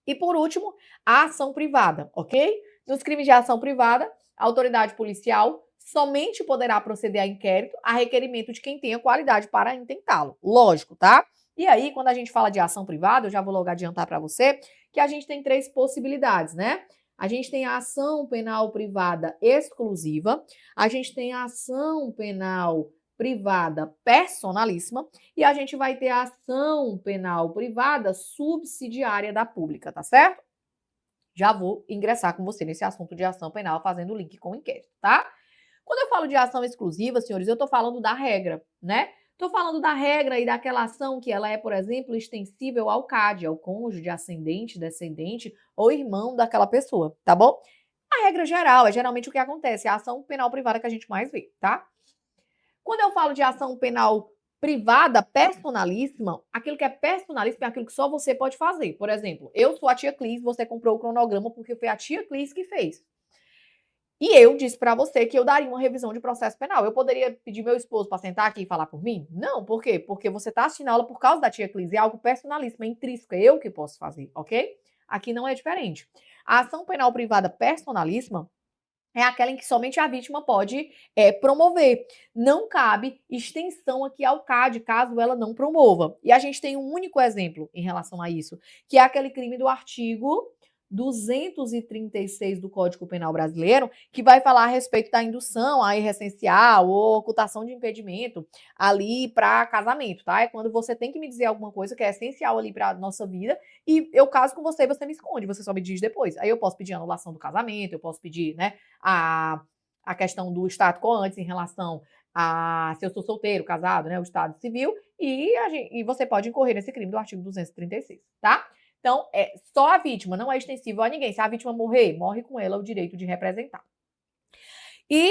E por último, a ação privada, ok? Nos crimes de ação privada, a autoridade policial somente poderá proceder a inquérito a requerimento de quem tenha qualidade para intentá-lo. Lógico, tá? E aí, quando a gente fala de ação privada, eu já vou logo adiantar para você que a gente tem três possibilidades, né? A gente tem a ação penal privada exclusiva, a gente tem a ação penal privada personalíssima e a gente vai ter a ação penal privada subsidiária da pública, tá certo? Já vou ingressar com você nesse assunto de ação penal, fazendo o link com o inquérito, tá? Quando eu falo de ação exclusiva, senhores, eu tô falando da regra, né? Tô falando da regra e daquela ação que ela é, por exemplo, extensível ao CAD, ao cônjuge, ascendente, descendente ou irmão daquela pessoa, tá bom? A regra geral é geralmente o que acontece, é a ação penal privada que a gente mais vê, tá? Quando eu falo de ação penal privada personalíssima, aquilo que é personalíssimo é aquilo que só você pode fazer. Por exemplo, eu sou a tia Clis, você comprou o cronograma porque foi a tia Clis que fez. E eu disse para você que eu daria uma revisão de processo penal. Eu poderia pedir meu esposo para sentar aqui e falar por mim? Não, por quê? Porque você está assistindo a aula por causa da tia Clis, é algo personalíssimo, é intrínseco, é eu que posso fazer, ok? Aqui não é diferente. A ação penal privada personalíssima é aquela em que somente a vítima pode promover. Não cabe extensão aqui ao CAD, caso ela não promova. E a gente tem um único exemplo em relação a isso, que é aquele crime do artigo 236 do Código Penal Brasileiro, que vai falar a respeito da indução a erro essencial ou ocultação de impedimento ali para casamento, tá? É quando você tem que me dizer alguma coisa que é essencial ali para nossa vida e eu caso com você e você me esconde, você só me diz depois. Aí eu posso pedir anulação do casamento, eu posso pedir, né, a questão do status quo antes em relação a se eu sou solteiro, casado, né, o estado civil, e você pode incorrer nesse crime do artigo 236, tá? Então, é só a vítima, não é extensível a ninguém. Se a vítima morrer, morre com ela o direito de representar. E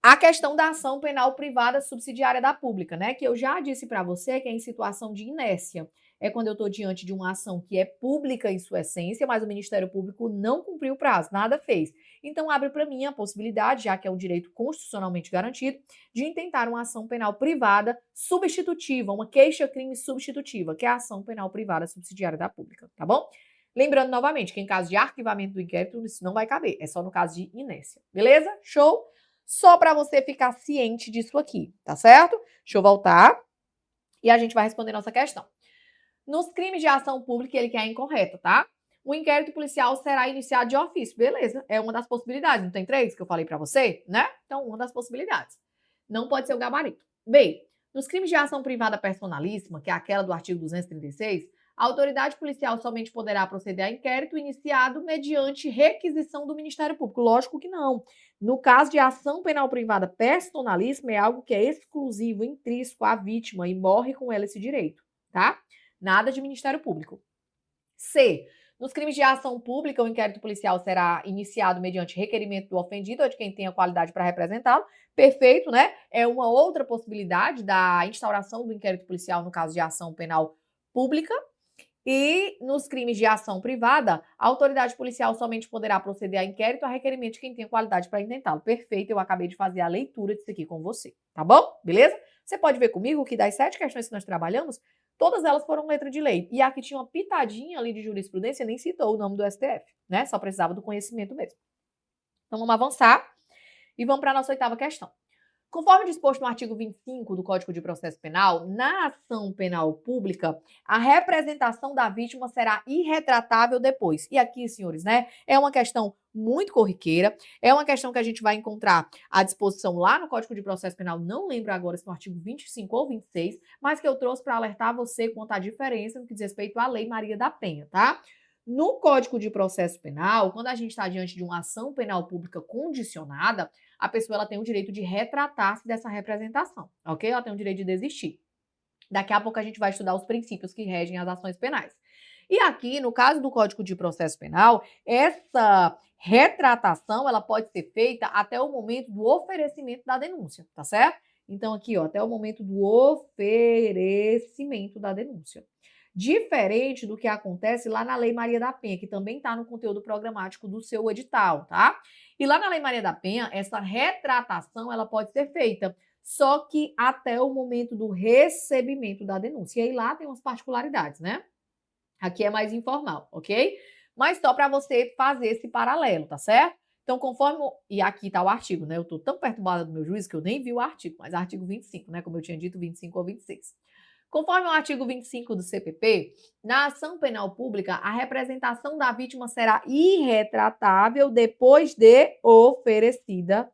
a questão da ação penal privada subsidiária da pública, né? Que eu já disse para você que é em situação de inércia. É quando eu estou diante de uma ação que é pública em sua essência, mas o Ministério Público não cumpriu o prazo, nada fez. Então, abre para mim a possibilidade, já que é um direito constitucionalmente garantido, de intentar uma ação penal privada substitutiva, uma queixa-crime substitutiva, que é a ação penal privada subsidiária da pública, tá bom? Lembrando novamente que em caso de arquivamento do inquérito, isso não vai caber, é só no caso de inércia, beleza? Show? Só para você ficar ciente disso aqui, tá certo? Deixa eu voltar e a gente vai responder nossa questão. Nos crimes de ação pública, ele quer incorreto, tá? O inquérito policial será iniciado de ofício, beleza? É uma das possibilidades, não tem 3 que eu falei para você, né? Então, uma das possibilidades. Não pode ser o gabarito. B. Nos crimes de ação privada personalíssima, que é aquela do artigo 236, a autoridade policial somente poderá proceder a inquérito iniciado mediante requisição do Ministério Público. Lógico que não. No caso de ação penal privada personalíssima, é algo que é exclusivo, intrínseco à vítima e morre com ela esse direito, tá? Nada de Ministério Público. C. Nos crimes de ação pública, o inquérito policial será iniciado mediante requerimento do ofendido ou de quem tenha qualidade para representá-lo. Perfeito, né? É uma outra possibilidade da instauração do inquérito policial no caso de ação penal pública. E nos crimes de ação privada, a autoridade policial somente poderá proceder a inquérito a requerimento de quem tenha qualidade para intentá-lo. Perfeito, eu acabei de fazer a leitura disso aqui com você, tá bom? Beleza? Você pode ver comigo que das 7 questões que nós trabalhamos, todas elas foram letra de lei. E aqui tinha uma pitadinha ali de jurisprudência, nem citou o nome do STF, né? Só precisava do conhecimento mesmo. Então vamos avançar e vamos para a nossa 8ª questão. Conforme disposto no artigo 25 do Código de Processo Penal, na ação penal pública, a representação da vítima será irretratável depois. E aqui, senhores, né, é uma questão muito corriqueira, é uma questão que a gente vai encontrar à disposição lá no Código de Processo Penal, não lembro agora se no artigo 25 ou 26, mas que eu trouxe para alertar você quanto à diferença no que diz respeito à Lei Maria da Penha, tá? No Código de Processo Penal, quando a gente está diante de uma ação penal pública condicionada, a pessoa ela tem o direito de retratar-se dessa representação, ok? Ela tem o direito de desistir. Daqui a pouco a gente vai estudar os princípios que regem as ações penais. E aqui, no caso do Código de Processo Penal, essa retratação ela pode ser feita até o momento do oferecimento da denúncia, tá certo? Então aqui, ó, até o momento do oferecimento da denúncia. Diferente do que acontece lá na Lei Maria da Penha, que também está no conteúdo programático do seu edital, tá? E lá na Lei Maria da Penha, essa retratação ela pode ser feita, só que até o momento do recebimento da denúncia. E aí lá tem umas particularidades, né? Aqui é mais informal, ok? Mas só para você fazer esse paralelo, tá certo? Então, conforme. E aqui está o artigo, né? Eu estou tão perturbada do meu juízo que eu nem vi o artigo, mas artigo 25, né? Como eu tinha dito, 25 ou 26. Conforme o artigo 25 do CPP, na ação penal pública, a representação da vítima será irretratável depois de oferecida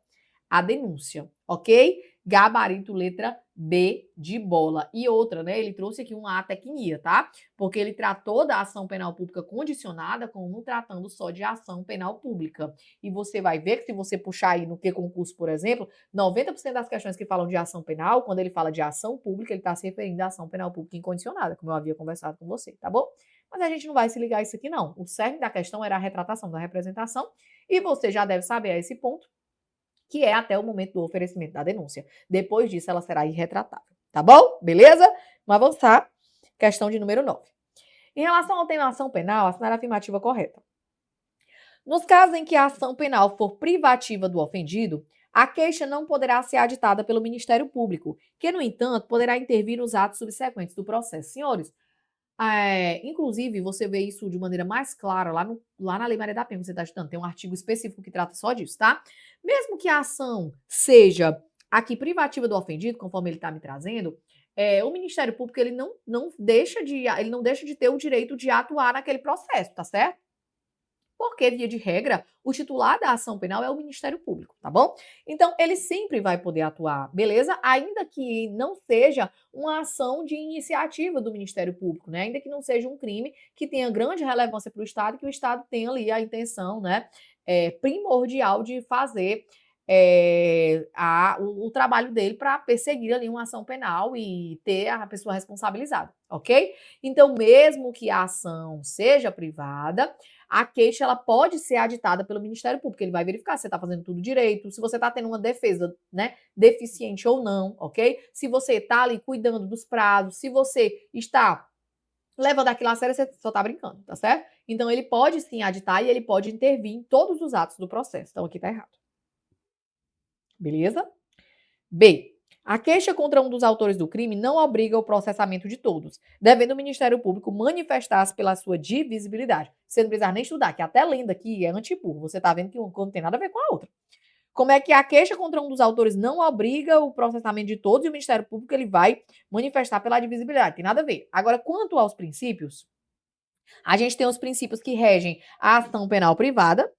a denúncia, ok? Gabarito letra B de bola. E outra, né? Ele trouxe aqui uma atecnia, tá? Porque ele tratou da ação penal pública condicionada como tratando só de ação penal pública. E você vai ver que se você puxar aí no que concurso, por exemplo, 90% das questões que falam de ação penal, quando ele fala de ação pública, ele está se referindo à ação penal pública incondicionada, como eu havia conversado com você, tá bom? Mas a gente não vai se ligar a isso aqui, não. O cerne da questão era a retratação da representação, e você já deve saber a esse ponto, que é até o momento do oferecimento da denúncia. Depois disso, ela será irretratável. Tá bom? Beleza? Vamos avançar. Questão de número 9. Em relação ao tema ação penal, assinar a afirmativa correta. Nos casos em que a ação penal for privativa do ofendido, a queixa não poderá ser aditada pelo Ministério Público, que, no entanto, poderá intervir nos atos subsequentes do processo. Senhores, inclusive, você vê isso de maneira mais clara lá na Lei Maria da Penha, que você está estudando. Tem um artigo específico que trata só disso, tá? Mesmo que a ação seja aqui privativa do ofendido, conforme ele está me trazendo, o Ministério Público ele não deixa de ter o direito de atuar naquele processo, tá certo? Porque, via de regra, o titular da ação penal é o Ministério Público, tá bom? Então, ele sempre vai poder atuar, beleza? Ainda que não seja uma ação de iniciativa do Ministério Público, né? Ainda que não seja um crime que tenha grande relevância para o Estado, que o Estado tenha ali a intenção, né, primordial de fazer o trabalho dele para perseguir ali uma ação penal e ter a pessoa responsabilizada, ok? Então, mesmo que a ação seja privada, a queixa ela pode ser aditada pelo Ministério Público. Ele vai verificar se você está fazendo tudo direito, se você está tendo uma defesa, né, deficiente ou não, ok? Se você está ali cuidando dos prazos, se você está levando aquilo a sério, você só está brincando, tá certo? Então, ele pode sim aditar e ele pode intervir em todos os atos do processo. Então, aqui está errado. Beleza? B. A queixa contra um dos autores do crime não obriga o processamento de todos, devendo o Ministério Público manifestar-se pela sua divisibilidade. Você não precisa nem estudar, que até lenda aqui é antipur. Você está vendo que uma coisa não tem nada a ver com a outra. Como é que a queixa contra um dos autores não obriga o processamento de todos e o Ministério Público ele vai manifestar pela divisibilidade? Tem nada a ver. Agora, quanto aos princípios, a gente tem os princípios que regem a ação penal privada,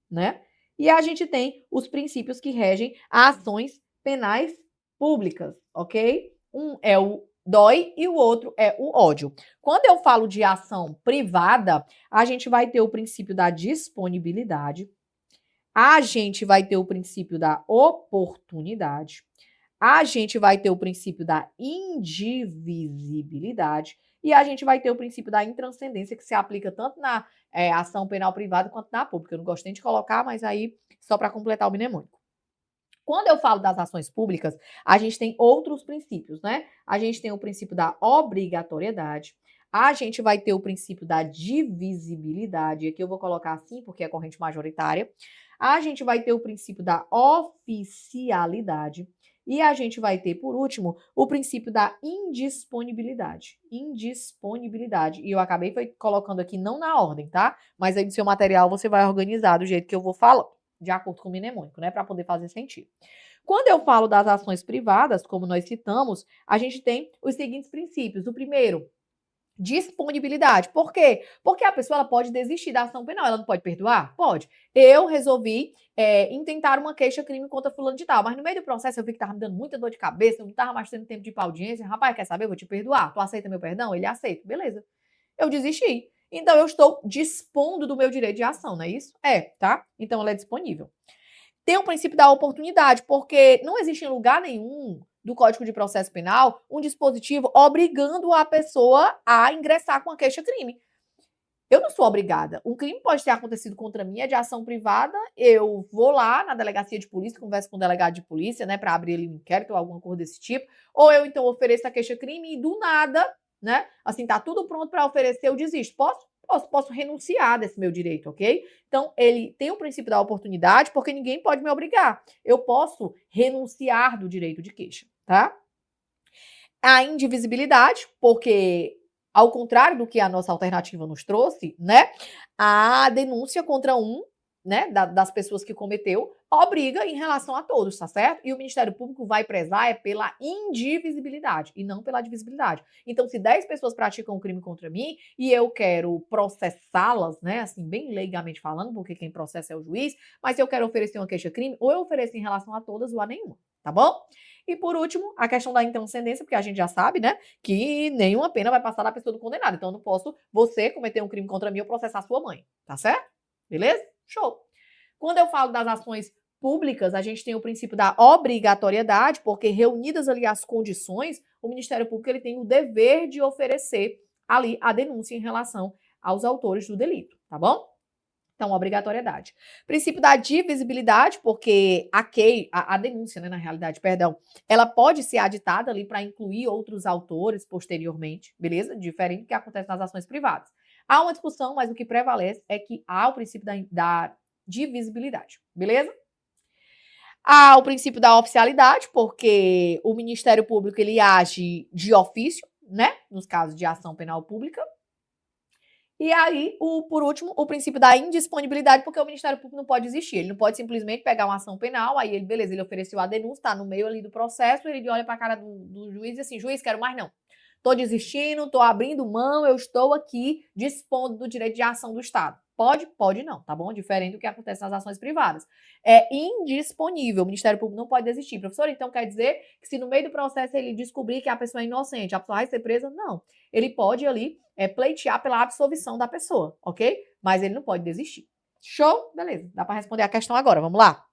né? E a gente tem os princípios que regem as ações penais públicas, ok? Um é o dói e o outro é o ódio. Quando eu falo de ação privada, a gente vai ter o princípio da disponibilidade, a gente vai ter o princípio da oportunidade, a gente vai ter o princípio da indivisibilidade e a gente vai ter o princípio da intranscendência, que se aplica tanto na ação penal privada quanto na pública. Eu não gosto nem de colocar, mas aí só para completar o mnemônico. Quando eu falo das ações públicas, a gente tem outros princípios, né? A gente tem o princípio da obrigatoriedade, a gente vai ter o princípio da divisibilidade, aqui eu vou colocar assim porque é corrente majoritária. A gente vai ter o princípio da oficialidade e a gente vai ter, por último, o princípio da indisponibilidade. Indisponibilidade. E eu acabei colocando aqui não na ordem, tá? Mas aí no seu material você vai organizar do jeito que eu vou falar, de acordo com o mnemônico, né, para poder fazer sentido. Quando eu falo das ações privadas, como nós citamos, a gente tem os seguintes princípios. O primeiro, disponibilidade. Por quê? Porque a pessoa ela pode desistir da ação penal, ela não pode perdoar? Pode. Eu resolvi intentar uma queixa-crime contra fulano de tal, mas no meio do processo eu vi que estava me dando muita dor de cabeça, eu não estava mais tendo tempo de ir para audiência. Rapaz, quer saber? Eu vou te perdoar. Tu aceita meu perdão? Ele aceita. Beleza. Eu desisti. Então, eu estou dispondo do meu direito de ação, não é isso? É, tá? Então, ela é disponível. Tem o princípio da oportunidade, porque não existe em lugar nenhum do Código de Processo Penal um dispositivo obrigando a pessoa a ingressar com a queixa-crime. Eu não sou obrigada. Um crime pode ter acontecido contra mim, é de ação privada, eu vou lá na delegacia de polícia, converso com o delegado de polícia, né, para abrir ali um inquérito ou alguma coisa desse tipo, ou eu então ofereço a queixa-crime e do nada, né, assim, tá tudo pronto para oferecer, eu desisto. Posso renunciar desse meu direito, ok? Então, ele tem o princípio da oportunidade, porque ninguém pode me obrigar. Eu posso renunciar do direito de queixa, tá? A indivisibilidade, porque ao contrário do que a nossa alternativa nos trouxe, né, a denúncia contra um, né, das pessoas que cometeu, obriga em relação a todos, tá certo? E o Ministério Público vai prezar pela indivisibilidade e não pela divisibilidade. Então, se 10 pessoas praticam um crime contra mim e eu quero processá-las, né, assim, bem leigamente falando, porque quem processa é o juiz, mas se eu quero oferecer uma queixa-crime, ou eu ofereço em relação a todas ou a nenhuma, tá bom? E por último, a questão da intranscendência, porque a gente já sabe, né, que nenhuma pena vai passar da pessoa do condenado. Então, eu não posso, você cometer um crime contra mim ou processar sua mãe, tá certo? Beleza? Show. Quando eu falo das ações públicas, a gente tem o princípio da obrigatoriedade, porque reunidas ali as condições, o Ministério Público ele tem o dever de oferecer ali a denúncia em relação aos autores do delito, tá bom? Então, obrigatoriedade. Princípio da divisibilidade, porque a denúncia, né, na realidade, perdão, ela pode ser aditada ali para incluir outros autores posteriormente, beleza? Diferente do que acontece nas ações privadas. Há uma discussão, mas o que prevalece é que há o princípio da divisibilidade, beleza? Há o princípio da oficialidade, porque o Ministério Público ele age de ofício, né? Nos casos de ação penal pública. E aí, por último, o princípio da indisponibilidade, porque o Ministério Público não pode existir. Ele não pode simplesmente pegar uma ação penal, aí ele, beleza, ele ofereceu a denúncia, está no meio ali do processo, ele olha para a cara do juiz e assim, juiz, quero mais não. Estou desistindo, estou abrindo mão, eu estou aqui dispondo do direito de ação do Estado. Pode? Pode não, tá bom? Diferente do que acontece nas ações privadas. É indisponível, o Ministério Público não pode desistir. Professor, então quer dizer que se no meio do processo ele descobrir que a pessoa é inocente, a pessoa vai ser presa? Não. Ele pode ali pleitear pela absolvição da pessoa, ok? Mas ele não pode desistir. Show? Beleza, dá para responder a questão agora, vamos lá.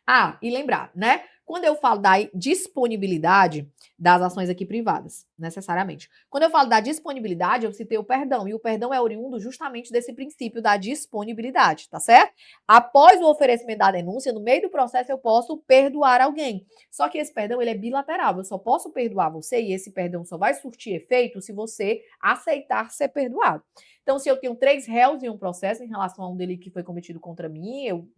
Ah, e lembrar, né? Quando eu falo da disponibilidade das ações aqui privadas, necessariamente. Quando eu falo da disponibilidade, eu citei o perdão, e o perdão é oriundo justamente desse princípio da disponibilidade, tá certo? Após o oferecimento da denúncia, no meio do processo eu posso perdoar alguém. Só que esse perdão, ele é bilateral, eu só posso perdoar você e esse perdão só vai surtir efeito se você aceitar ser perdoado. Então, se eu tenho 3 réus em um processo em relação a um delito que foi cometido contra mim,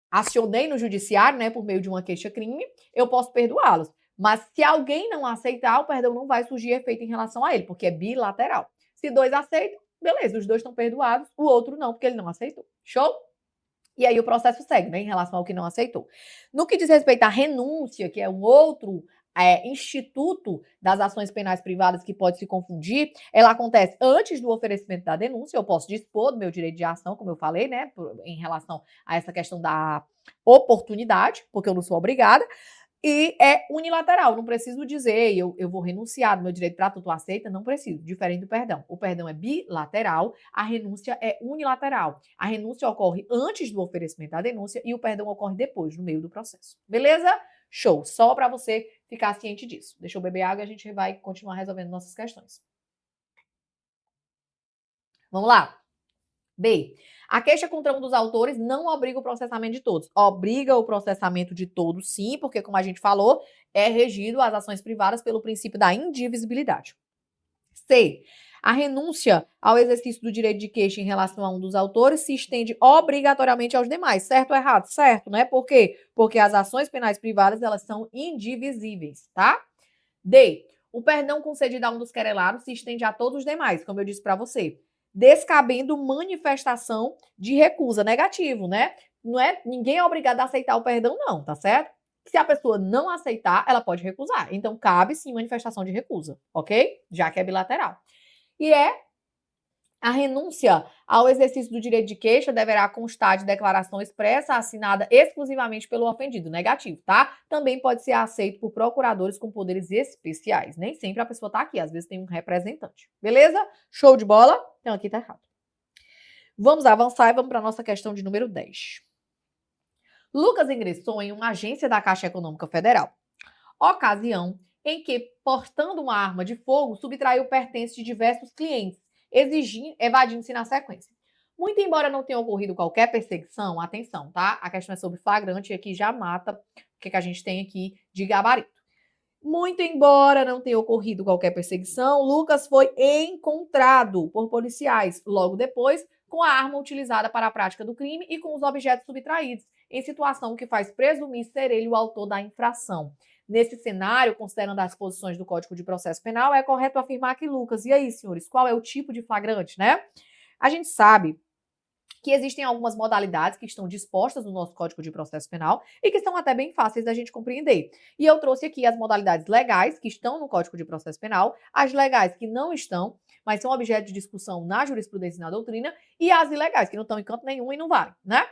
acionei no judiciário, né, por meio de uma queixa-crime, eu posso perdoá-los. Mas se alguém não aceitar, o perdão não vai surgir efeito em relação a ele, porque é bilateral. Se 2 aceitam, beleza, os 2 estão perdoados, o outro não, porque ele não aceitou. Show? E aí o processo segue, né, em relação ao que não aceitou. No que diz respeito à renúncia, que é um outro instituto das ações penais privadas que pode se confundir, ela acontece antes do oferecimento da denúncia, eu posso dispor do meu direito de ação, como eu falei, né, em relação a essa questão da oportunidade, porque eu não sou obrigada, e é unilateral, não preciso dizer, eu vou renunciar do meu direito para tu aceita, não preciso, diferente do perdão. O perdão é bilateral, a renúncia é unilateral. A renúncia ocorre antes do oferecimento da denúncia e o perdão ocorre depois, no meio do processo. Beleza? Show, só para você ficar ciente disso. Deixa eu beber água e a gente vai continuar resolvendo nossas questões. Vamos lá. B. A queixa contra um dos autores não obriga o processamento de todos. Obriga o processamento de todos, sim, porque, como a gente falou, é regido as ações privadas pelo princípio da indivisibilidade. C. A renúncia ao exercício do direito de queixa em relação a um dos autores se estende obrigatoriamente aos demais. Certo ou errado? Certo, né? Por quê? Porque as ações penais privadas, elas são indivisíveis, tá? D. O perdão concedido a um dos querelados se estende a todos os demais, como eu disse para você, descabendo manifestação de recusa negativo, né? Não é, ninguém é obrigado a aceitar o perdão, não, tá certo? Se a pessoa não aceitar, ela pode recusar. Então, cabe sim manifestação de recusa, ok? Já que é bilateral. E a renúncia ao exercício do direito de queixa deverá constar de declaração expressa assinada exclusivamente pelo ofendido, negativo, tá? Também pode ser aceito por procuradores com poderes especiais. Nem sempre a pessoa tá aqui, às vezes tem um representante. Beleza? Show de bola? Então aqui tá errado. Vamos avançar e vamos para a nossa questão de número 10. Lucas ingressou em uma agência da Caixa Econômica Federal, ocasião em que, portando uma arma de fogo, subtraiu pertences de diversos clientes, evadindo-se na sequência. Muito embora não tenha ocorrido qualquer perseguição, atenção, tá? A questão é sobre flagrante e aqui já mata o que a gente tem aqui de gabarito. Muito embora não tenha ocorrido qualquer perseguição, Lucas foi encontrado por policiais logo depois com a arma utilizada para a prática do crime e com os objetos subtraídos, em situação que faz presumir ser ele o autor da infração. Nesse cenário, considerando as posições do Código de Processo Penal, é correto afirmar que Lucas, e aí, senhores, qual é o tipo de flagrante, né? A gente sabe que existem algumas modalidades que estão dispostas no nosso Código de Processo Penal e que são até bem fáceis da gente compreender. E eu trouxe aqui as modalidades legais que estão no Código de Processo Penal, as legais que não estão, mas são objeto de discussão na jurisprudência e na doutrina, e as ilegais, que não estão em canto nenhum e não valem, né?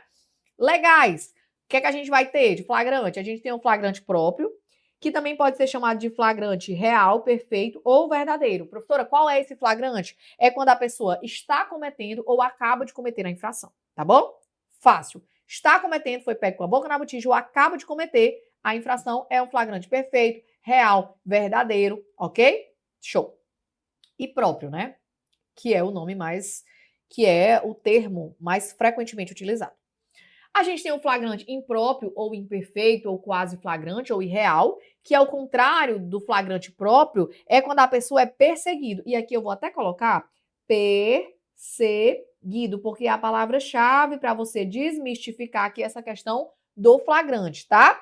Legais. O que é que a gente vai ter de flagrante? A gente tem um flagrante próprio, que também pode ser chamado de flagrante real, perfeito ou verdadeiro. Professora, qual é esse flagrante? É quando a pessoa está cometendo ou acaba de cometer a infração, tá bom? Fácil. Está cometendo, foi pego com a boca na botija ou acaba de cometer a infração, é um flagrante perfeito, real, verdadeiro, ok? Show. E próprio, né? Que é o nome mais, que é o termo mais frequentemente utilizado. A gente tem o flagrante impróprio ou imperfeito ou quase flagrante ou irreal, que é o contrário do flagrante próprio, é quando a pessoa é perseguido. E aqui eu vou até colocar perseguido, porque é a palavra-chave para você desmistificar aqui essa questão do flagrante, tá?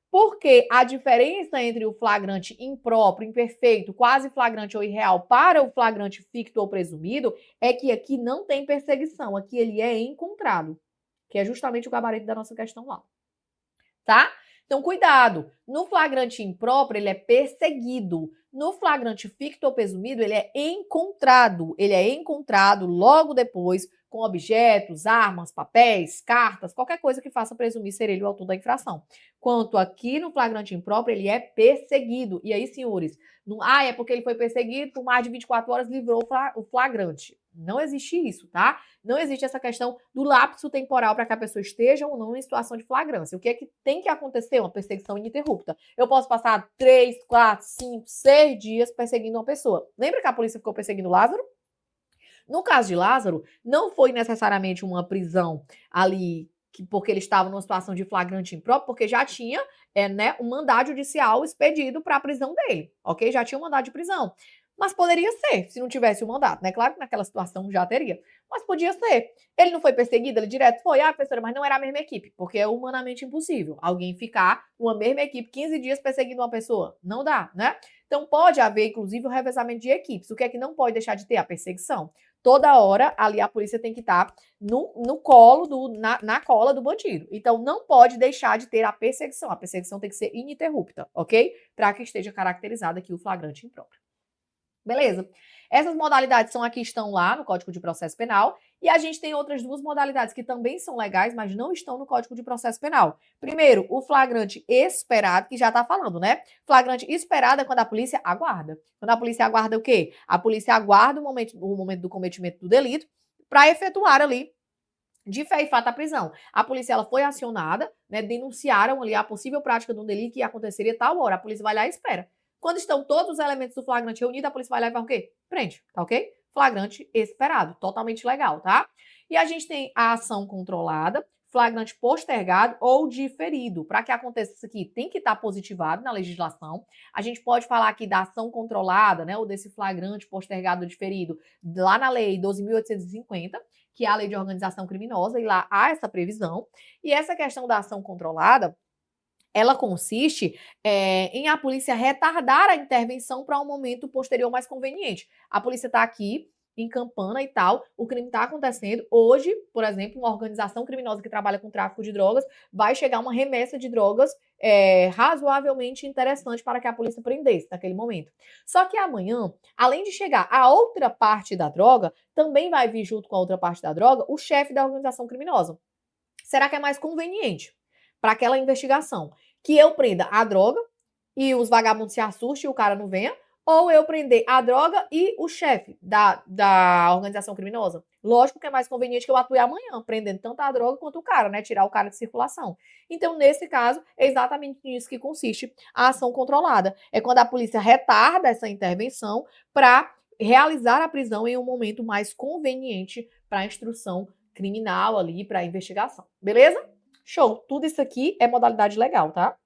Porque a diferença entre o flagrante impróprio, imperfeito, quase flagrante ou irreal para o flagrante ficto ou presumido é que aqui não tem perseguição, aqui ele é encontrado, que é justamente o gabarito da nossa questão lá, tá? Então, cuidado, no flagrante impróprio, ele é perseguido. No flagrante ficto ou presumido, ele é encontrado logo depois, com objetos, armas, papéis, cartas, qualquer coisa que faça presumir ser ele o autor da infração. Quanto aqui no flagrante impróprio, ele é perseguido. E aí, senhores, é porque ele foi perseguido por mais de 24 horas, livrou o flagrante. Não existe isso, tá? Não existe essa questão do lapso temporal para que a pessoa esteja ou não em situação de flagrância. O que é que tem que acontecer? Uma perseguição ininterrupta. Eu posso passar 3, 4, 5, 6 dias perseguindo uma pessoa. Lembra que a polícia ficou perseguindo Lázaro? No caso de Lázaro, não foi necessariamente uma prisão ali porque ele estava numa situação de flagrante impróprio, porque já tinha um mandado judicial expedido para a prisão dele, ok? Já tinha um mandado de prisão. Mas poderia ser, se não tivesse o mandato, né? Claro que naquela situação já teria, mas podia ser. Ele não foi perseguido, ele direto foi, professora, mas não era a mesma equipe, porque é humanamente impossível alguém ficar uma mesma equipe 15 dias perseguindo uma pessoa. Não dá, né? Então pode haver, inclusive, o revezamento de equipes. O que é que não pode deixar de ter? A perseguição. Toda hora, ali a polícia tem que estar no colo, na cola do bandido. Então, não pode deixar de ter a perseguição. A perseguição tem que ser ininterrupta, ok? Para que esteja caracterizado aqui o flagrante impróprio. Beleza? Essas modalidades estão lá no Código de Processo Penal e a gente tem outras duas modalidades que também são legais, mas não estão no Código de Processo Penal. Primeiro, o flagrante esperado, que já está falando, né? Flagrante esperado é quando a polícia aguarda. Quando a polícia aguarda o quê? A polícia aguarda o momento do cometimento do delito para efetuar ali de fé e fato a prisão. A polícia ela foi acionada, né? Denunciaram ali a possível prática de um delito que aconteceria tal hora. A polícia vai lá e espera. Quando estão todos os elementos do flagrante reunidos, a polícia vai lá e faz o quê? Prende, tá ok? Flagrante esperado, totalmente legal, tá? E a gente tem a ação controlada, flagrante postergado ou diferido. Para que aconteça isso aqui, tem que estar positivado na legislação. A gente pode falar aqui da ação controlada, né, ou desse flagrante postergado ou diferido, lá na lei 12.850, que é a lei de organização criminosa, e lá há essa previsão. E essa questão da ação controlada, ela consiste em a polícia retardar a intervenção para um momento posterior mais conveniente. A polícia está aqui em Campana e tal, o crime está acontecendo. Hoje, por exemplo, uma organização criminosa que trabalha com tráfico de drogas vai chegar uma remessa de drogas razoavelmente interessante para que a polícia prendesse naquele momento. Só que amanhã, além de chegar a outra parte da droga, também vai vir junto com a outra parte da droga o chefe da organização criminosa. Será que é mais conveniente para aquela investigação que eu prenda a droga e os vagabundos se assustem e o cara não venha, ou eu prender a droga e o chefe da organização criminosa? Lógico que é mais conveniente que eu atue amanhã, prendendo tanto a droga quanto o cara, né? Tirar o cara de circulação. Então, nesse caso, é exatamente nisso que consiste a ação controlada. É quando a polícia retarda essa intervenção para realizar a prisão em um momento mais conveniente para a instrução criminal ali, para a investigação. Beleza? Show. Tudo isso aqui é modalidade legal, tá?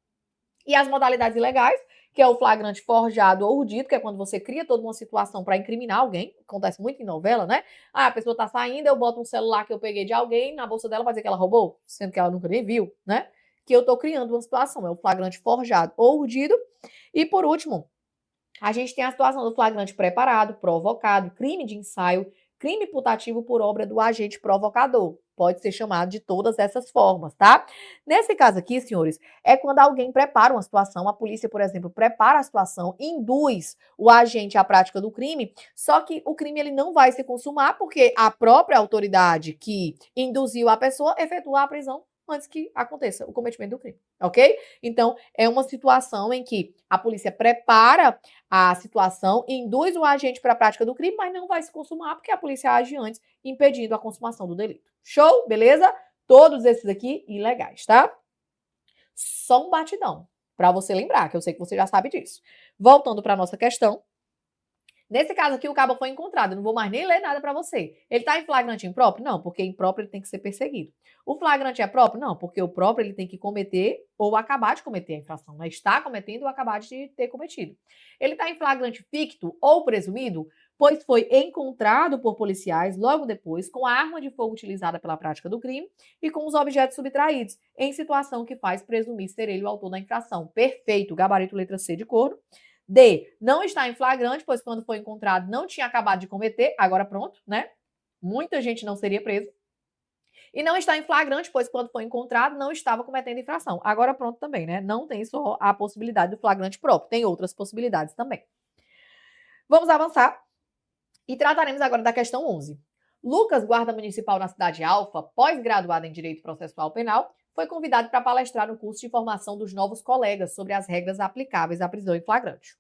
E as modalidades ilegais, que é o flagrante forjado ou urdido, que é quando você cria toda uma situação para incriminar alguém, acontece muito em novela, né? A pessoa tá saindo, eu boto um celular que eu peguei de alguém, na bolsa dela vai dizer que ela roubou, sendo que ela nunca nem viu, né? Que eu tô criando uma situação, é o flagrante forjado ou urdido. E por último, a gente tem a situação do flagrante preparado, provocado, crime de ensaio, crime putativo por obra do agente provocador. Pode ser chamado de todas essas formas, tá? Nesse caso aqui, senhores, é quando alguém prepara uma situação, a polícia, por exemplo, prepara a situação, induz o agente à prática do crime, só que o crime ele não vai se consumar porque a própria autoridade que induziu a pessoa efetua a prisão antes que aconteça o cometimento do crime, ok? Então, é uma situação em que a polícia prepara a situação, induz o agente para a prática do crime, mas não vai se consumar porque a polícia age antes, impedindo a consumação do delito. Show? Beleza? Todos esses aqui ilegais, tá? Só um batidão, para você lembrar, que eu sei que você já sabe disso. Voltando para nossa questão, nesse caso aqui, o cabo foi encontrado. Eu não vou mais nem ler nada para você. Ele está em flagrante impróprio? Não, porque impróprio ele tem que ser perseguido. O flagrante é próprio? Não, porque o próprio ele tem que cometer ou acabar de cometer a infração. Né? Está cometendo ou acabar de ter cometido. Ele está em flagrante ficto ou presumido, pois foi encontrado por policiais logo depois com a arma de fogo utilizada pela prática do crime e com os objetos subtraídos, em situação que faz presumir ser ele o autor da infração. Perfeito. Gabarito letra C de corno. D, não está em flagrante, pois quando foi encontrado não tinha acabado de cometer, agora pronto, né? Muita gente não seria presa. E não está em flagrante, pois quando foi encontrado não estava cometendo infração. Agora pronto também, né? Não tem só a possibilidade do flagrante próprio, tem outras possibilidades também. Vamos avançar e trataremos agora da questão 11. Lucas, guarda municipal na Cidade Alfa, pós-graduado em Direito Processual Penal, foi convidado para palestrar no curso de formação dos novos colegas sobre as regras aplicáveis à prisão em flagrante.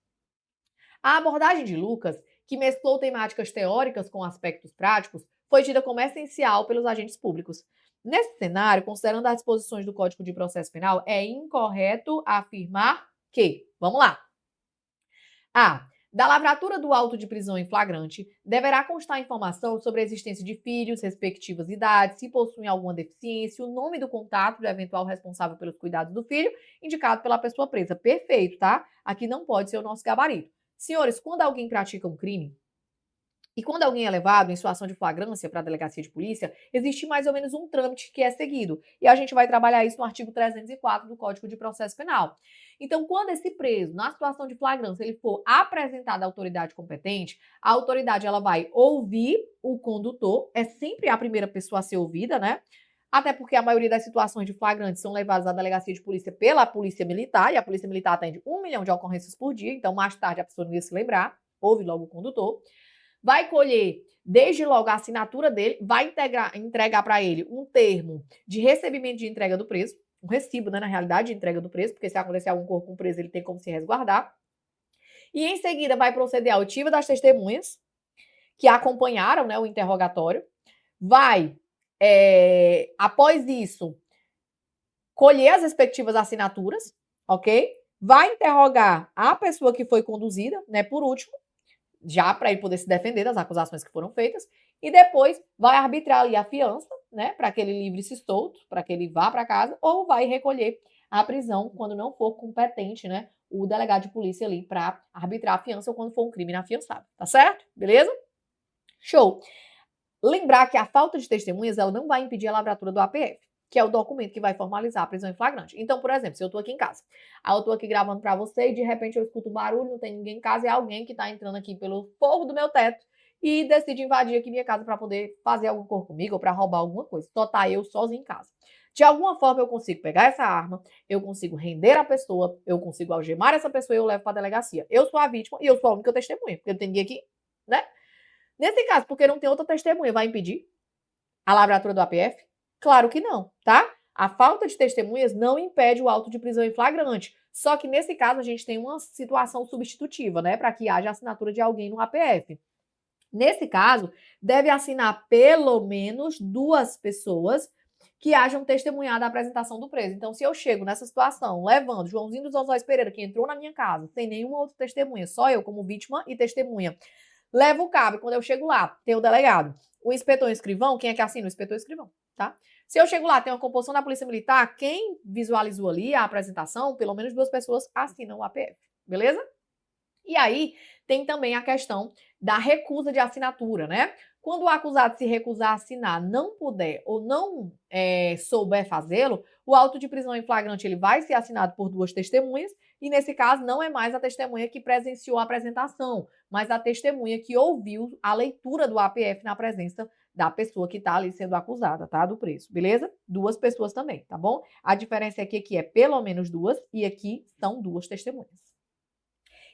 A abordagem de Lucas, que mesclou temáticas teóricas com aspectos práticos, foi tida como essencial pelos agentes públicos. Nesse cenário, considerando as disposições do Código de Processo Penal, é incorreto afirmar que, vamos lá, a. Da lavratura do auto de prisão em flagrante, deverá constar informação sobre a existência de filhos, respectivas idades, se possuem alguma deficiência, o nome do contato do eventual responsável pelos cuidados do filho, indicado pela pessoa presa. Perfeito, tá? Aqui não pode ser o nosso gabarito. Senhores, quando alguém pratica um crime, e quando alguém é levado em situação de flagrância para a delegacia de polícia, existe mais ou menos um trâmite que é seguido. E a gente vai trabalhar isso no artigo 304 do Código de Processo Penal. Então, quando esse preso, na situação de flagrância, ele for apresentado à autoridade competente, a autoridade ela vai ouvir o condutor, é sempre a primeira pessoa a ser ouvida, né? Até porque a maioria das situações de flagrante são levadas à delegacia de polícia pela polícia militar, e a polícia militar atende 1 milhão de ocorrências por dia, então mais tarde a pessoa não ia se lembrar, ouve logo o condutor. Vai colher desde logo a assinatura dele, vai entregar para ele um termo de recebimento de entrega do preso, um recibo, né, na realidade, de entrega do preso, porque se acontecer algum corpo com o preso, ele tem como se resguardar. E em seguida vai proceder à oitiva das testemunhas que acompanharam, né, o interrogatório. Vai, após isso, colher as respectivas assinaturas, ok? Vai interrogar a pessoa que foi conduzida, né, por último, já para ele poder se defender das acusações que foram feitas, e depois vai arbitrar ali a fiança, né, para que ele livre-se solto, para que ele vá para casa, ou vai recolher a prisão quando não for competente, né, o delegado de polícia ali para arbitrar a fiança ou quando for um crime inafiançável, tá certo? Beleza? Show! Lembrar que a falta de testemunhas, ela não vai impedir a lavratura do APF, que é o documento que vai formalizar a prisão em flagrante. Então, por exemplo, se eu tô aqui em casa, aí eu tô aqui gravando pra você e de repente eu escuto um barulho, não tem ninguém em casa, e é alguém que tá entrando aqui pelo forro do meu teto e decide invadir aqui minha casa pra poder fazer alguma coisa comigo ou pra roubar alguma coisa. Só tá eu sozinho em casa. De alguma forma eu consigo pegar essa arma, eu consigo render a pessoa, eu consigo algemar essa pessoa e eu levo pra delegacia. Eu sou a vítima e eu sou a única testemunha, porque não tem ninguém aqui, né? Nesse caso, porque não tem outra testemunha, vai impedir a lavratura do APF? Claro que não, tá? A falta de testemunhas não impede o auto de prisão em flagrante. Só que nesse caso a gente tem uma situação substitutiva, né, para que haja assinatura de alguém no APF. Nesse caso, deve assinar pelo menos 2 pessoas que hajam testemunhado a apresentação do preso. Então, se eu chego nessa situação, levando Joãozinho dos Osóis Pereira, que entrou na minha casa, sem nenhuma outra testemunha, só eu como vítima e testemunha, levo o cabo, e quando eu chego lá, tem o delegado, o inspetor e o escrivão, quem é que assina? O inspetor e o escrivão, tá? Se eu chego lá, tem uma composição da Polícia Militar, quem visualizou ali a apresentação, pelo menos 2 pessoas assinam o APF, beleza? E aí, tem também a questão da recusa de assinatura, né? Quando o acusado se recusar a assinar, não puder ou não souber fazê-lo, o auto de prisão em flagrante ele vai ser assinado por 2 testemunhas e, nesse caso, não é mais a testemunha que presenciou a apresentação, mas a testemunha que ouviu a leitura do APF na presença da pessoa que está ali sendo acusada, tá? Do preso, beleza? 2 pessoas também, tá bom? A diferença aqui é que é pelo menos 2 e aqui são 2 testemunhas.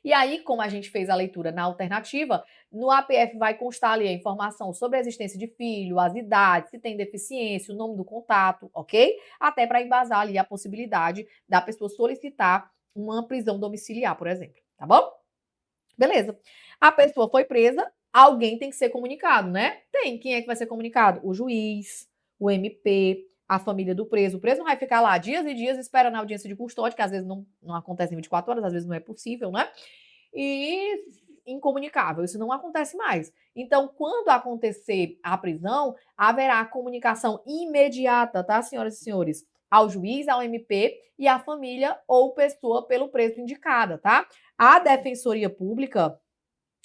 E aí, como a gente fez a leitura na alternativa, no APF vai constar ali a informação sobre a existência de filho, as idades, se tem deficiência, o nome do contato, ok? Até para embasar ali a possibilidade da pessoa solicitar uma prisão domiciliar, por exemplo, tá bom? Beleza. A pessoa foi presa, alguém tem que ser comunicado, né? Tem. Quem é que vai ser comunicado? O juiz, o MP, a família do preso. O preso não vai ficar lá dias e dias esperando a audiência de custódia, que às vezes não acontece em 24 horas, às vezes não é possível, né? E incomunicável, isso não acontece mais. Então, quando acontecer a prisão, haverá comunicação imediata, tá, senhoras e senhores? Ao juiz, ao MP e à família ou pessoa pelo preso indicada, tá? A Defensoria Pública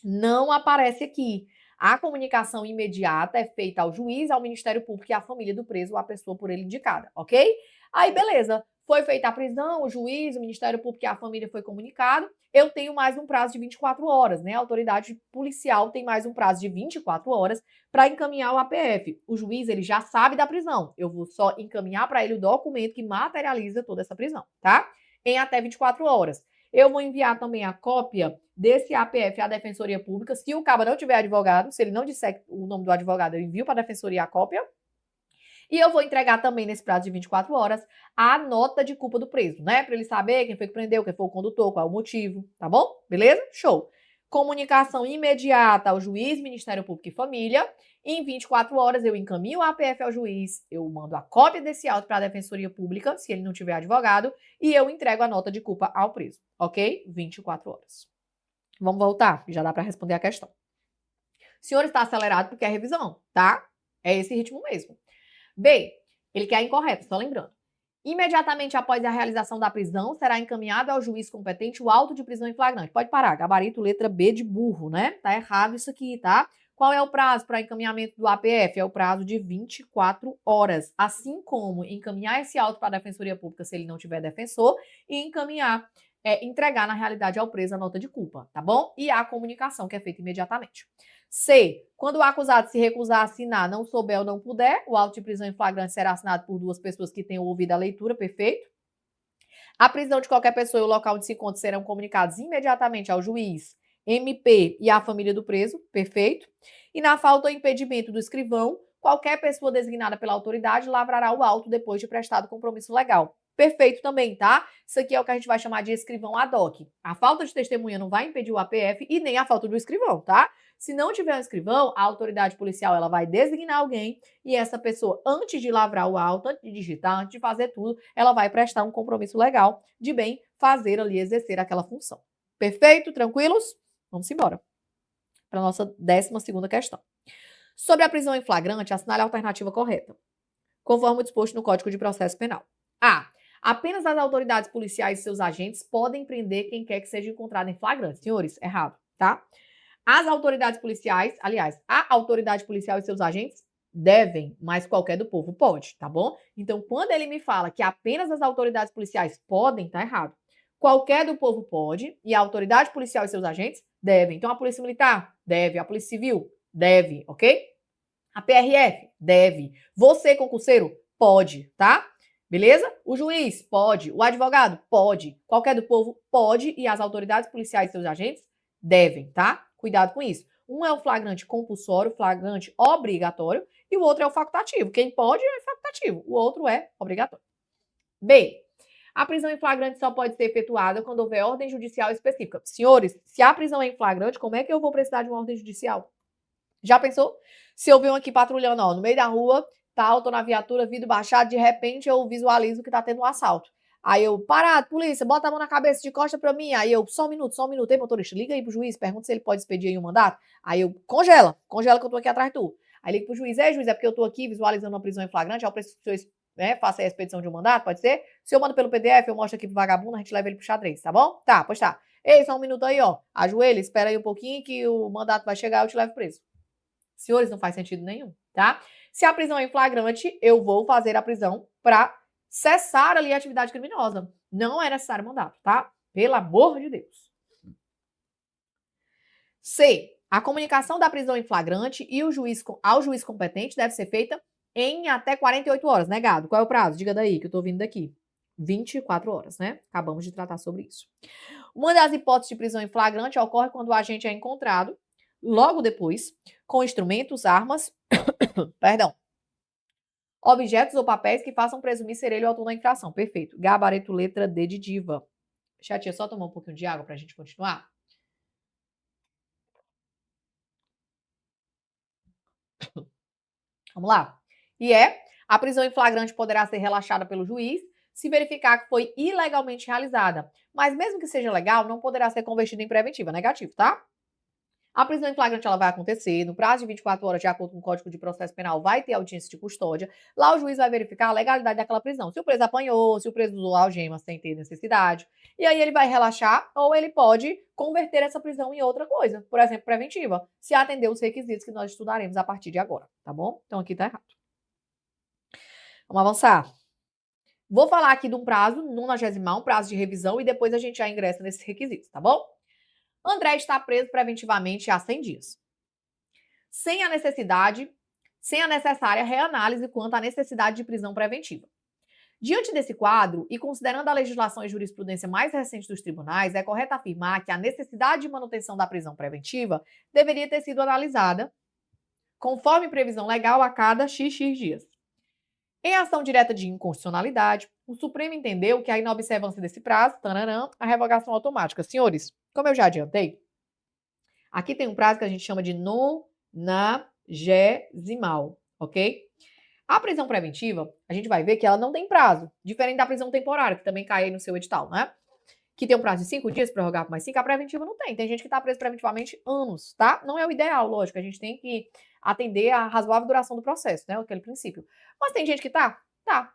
não aparece aqui. A comunicação imediata é feita ao juiz, ao Ministério Público e à família do preso ou à pessoa por ele indicada, ok? Aí, beleza. Foi feita a prisão, o juiz, o Ministério Público e a família foi comunicado. Eu tenho mais um prazo de 24 horas, né? A autoridade policial tem mais um prazo de 24 horas para encaminhar o APF. O juiz, ele já sabe da prisão. Eu vou só encaminhar para ele o documento que materializa toda essa prisão, tá? Em até 24 horas. Eu vou enviar também a cópia desse APF à Defensoria Pública. Se o cabo não tiver advogado, se ele não disser o nome do advogado, eu envio para a Defensoria a cópia. E eu vou entregar também, nesse prazo de 24 horas, a nota de culpa do preso, né? Para ele saber quem foi que prendeu, quem foi o condutor, qual é o motivo, tá bom? Beleza? Show. Comunicação imediata ao juiz, Ministério Público e Família. Em 24 horas eu encaminho o APF ao juiz, eu mando a cópia desse auto para a Defensoria Pública, se ele não tiver advogado, e eu entrego a nota de culpa ao preso, ok? 24 horas. Vamos voltar, já dá para responder a questão. O senhor está acelerado porque é revisão, tá? É esse ritmo mesmo. B, ele quer incorreto, só lembrando. Imediatamente após a realização da prisão, será encaminhado ao juiz competente o auto de prisão em flagrante. Pode parar, gabarito letra B de burro, né? Tá errado isso aqui, tá? Qual é o prazo para encaminhamento do APF? É o prazo de 24 horas. Assim como encaminhar esse auto para a Defensoria Pública se ele não tiver defensor e encaminhar, entregar na realidade ao preso a nota de culpa, tá bom? E a comunicação que é feita imediatamente. C. Quando o acusado se recusar a assinar, não souber ou não puder, o auto de prisão em flagrante será assinado por duas pessoas que tenham ouvido a leitura, perfeito? A prisão de qualquer pessoa e o local onde se encontra serão comunicados imediatamente ao juiz, MP e à família do preso, perfeito? E na falta ou impedimento do escrivão, qualquer pessoa designada pela autoridade lavrará o auto depois de prestado compromisso legal. Perfeito também, tá? Isso aqui é o que a gente vai chamar de escrivão ad hoc. A falta de testemunha não vai impedir o APF e nem a falta do escrivão, tá? Se não tiver um escrivão, a autoridade policial ela vai designar alguém e essa pessoa, antes de lavrar o auto, antes de digitar, antes de fazer tudo, ela vai prestar um compromisso legal de bem fazer ali, exercer aquela função. Perfeito? Tranquilos? Vamos embora para a nossa 12ª questão. Sobre a prisão em flagrante, assinale a alternativa correta, conforme o disposto no Código de Processo Penal. A. Apenas as autoridades policiais e seus agentes podem prender quem quer que seja encontrado em flagrante. Senhores, errado, tá? As autoridades policiais, aliás, a autoridade policial e seus agentes devem, mas qualquer do povo pode, tá bom? Então, quando ele me fala que apenas as autoridades policiais podem, tá errado. Qualquer do povo pode e a autoridade policial e seus agentes devem. Então, a Polícia Militar deve, a Polícia Civil deve, ok? A PRF deve. Você, concurseiro, pode, tá? Beleza? O juiz pode, o advogado pode, qualquer do povo pode e as autoridades policiais e seus agentes devem, tá? Cuidado com isso. Um é o flagrante compulsório, flagrante obrigatório, e o outro é o facultativo. Quem pode é facultativo, o outro é obrigatório. B. A prisão em flagrante só pode ser efetuada quando houver ordem judicial específica. Senhores, se a prisão é em flagrante, como é que eu vou precisar de uma ordem judicial? Já pensou? Se eu ver um aqui patrulhando, ó, no meio da rua, tal, tô na viatura, vidro baixado, de repente eu visualizo que tá tendo um assalto. Aí eu, parado, polícia, bota a mão na cabeça de costa pra mim. Aí eu, só um minuto. Ei, motorista, liga aí pro juiz, pergunta se ele pode expedir aí um mandato. Aí eu, congela que eu tô aqui atrás de tu. Aí liga pro juiz, juiz, é porque eu tô aqui visualizando uma prisão em flagrante, eu preciso que o senhor, faça aí a expedição de um mandato, pode ser? Se eu mando pelo PDF, eu mostro aqui pro vagabundo, a gente leva ele pro xadrez, tá bom? Tá, pois tá. Ei, só um minuto aí, ó. Ajoelha, espera aí um pouquinho que o mandato vai chegar e eu te levo preso. Senhores, não faz sentido nenhum, tá? Se a prisão é em flagrante, eu vou fazer a prisão para cessar ali a atividade criminosa. Não é necessário mandato, tá? Pelo amor de Deus. C. A comunicação da prisão em flagrante e ao juiz competente deve ser feita em até 48 horas, negado. Qual é o prazo? Diga daí, que eu tô vindo daqui. 24 horas, né? Acabamos de tratar sobre isso. Uma das hipóteses de prisão em flagrante ocorre quando o agente é encontrado logo depois, com instrumentos, armas, perdão, objetos ou papéis que façam presumir ser ele o autor da infração. Perfeito. Gabarito letra D de diva. Chatinha, só tomar um pouquinho de água pra gente continuar? Vamos lá. E a prisão em flagrante poderá ser relaxada pelo juiz se verificar que foi ilegalmente realizada. Mas mesmo que seja legal, não poderá ser convertida em preventiva. Negativo, tá? A prisão em flagrante ela vai acontecer no prazo de 24 horas, de acordo com o Código de Processo Penal, vai ter audiência de custódia. Lá o juiz vai verificar a legalidade daquela prisão. Se o preso apanhou, se o preso usou algema sem ter necessidade. E aí ele vai relaxar ou ele pode converter essa prisão em outra coisa. Por exemplo, preventiva, se atender os requisitos que nós estudaremos a partir de agora, tá bom? Então aqui tá errado. Vamos avançar. Vou falar aqui de um prazo, 90º, um prazo de revisão, e depois a gente já ingressa nesses requisitos, tá bom? André está preso preventivamente há 100 dias. Sem a necessária reanálise quanto à necessidade de prisão preventiva. Diante desse quadro, e considerando a legislação e jurisprudência mais recente dos tribunais, é correto afirmar que a necessidade de manutenção da prisão preventiva deveria ter sido analisada, conforme previsão legal, a cada XX dias. Em ação direta de inconstitucionalidade, o Supremo entendeu que a inobservância desse prazo, a revogação automática. Senhores, como eu já adiantei, aqui tem um prazo que a gente chama de nonagesimal, ok? A prisão preventiva, a gente vai ver que ela não tem prazo, diferente da prisão temporária, que também cai aí no seu edital, né? Que tem um prazo de 5 dias para prorrogar por mais 5, a preventiva não tem. Tem gente que está preso preventivamente anos, tá? Não é o ideal, lógico, a gente tem que atender a razoável duração do processo, né? Aquele princípio. Mas tem gente que tá? Tá.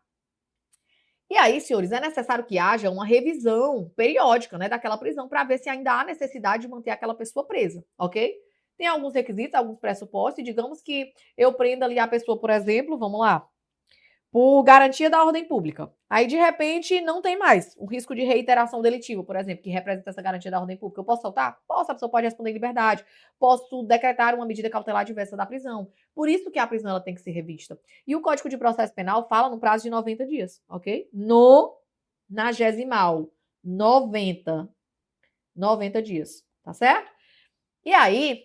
E aí, senhores, é necessário que haja uma revisão periódica, né, daquela prisão para ver se ainda há necessidade de manter aquela pessoa presa, ok? Tem alguns requisitos, alguns pressupostos, e digamos que eu prenda ali a pessoa, por exemplo, vamos lá, por garantia da ordem pública. Aí, de repente, não tem mais o risco de reiteração delitiva, por exemplo, que representa essa garantia da ordem pública. Eu posso soltar? Posso, a pessoa pode responder em liberdade. Posso decretar uma medida cautelar diversa da prisão. Por isso que a prisão ela tem que ser revista. E o Código de Processo Penal fala no prazo de 90 dias, ok? Nonagesimal. 90 dias, tá certo? E aí,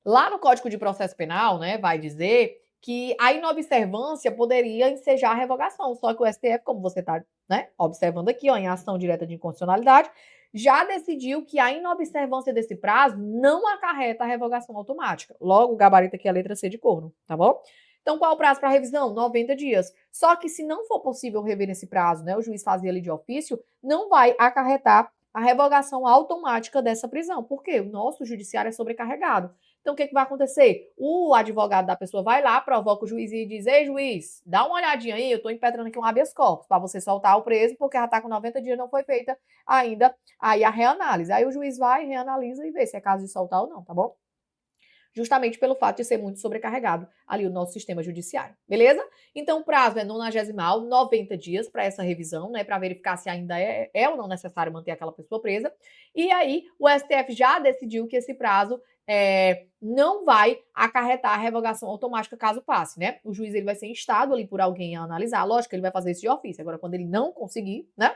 lá no Código de Processo Penal, né, vai dizer que a inobservância poderia ensejar a revogação, só que o STF, como você está, né, observando aqui, ó, em ação direta de inconstitucionalidade, já decidiu que a inobservância desse prazo não acarreta a revogação automática. Logo, gabarita aqui a letra C de corno, tá bom? Então, qual é o prazo para revisão? 90 dias. Só que se não for possível rever nesse prazo, né, o juiz fazia ali de ofício, não vai acarretar a revogação automática dessa prisão. Por quê? O nosso judiciário é sobrecarregado. Então, o que vai acontecer? O advogado da pessoa vai lá, provoca o juiz e diz: ei, juiz, dá uma olhadinha aí, eu estou impetrando aqui um habeas corpus para você soltar o preso, porque já está com 90 dias, não foi feita ainda aí a reanálise. Aí o juiz vai, reanalisa e vê se é caso de soltar ou não, tá bom? Justamente pelo fato de ser muito sobrecarregado ali o nosso sistema judiciário, beleza? Então, o prazo é nonagesimal, 90 dias para essa revisão, né, para verificar se ainda é ou não necessário manter aquela pessoa presa. E aí, o STF já decidiu que esse prazo não vai acarretar a revogação automática caso passe, né? O juiz ele vai ser instado ali por alguém a analisar, lógico que ele vai fazer isso de ofício. Agora, quando ele não conseguir, né?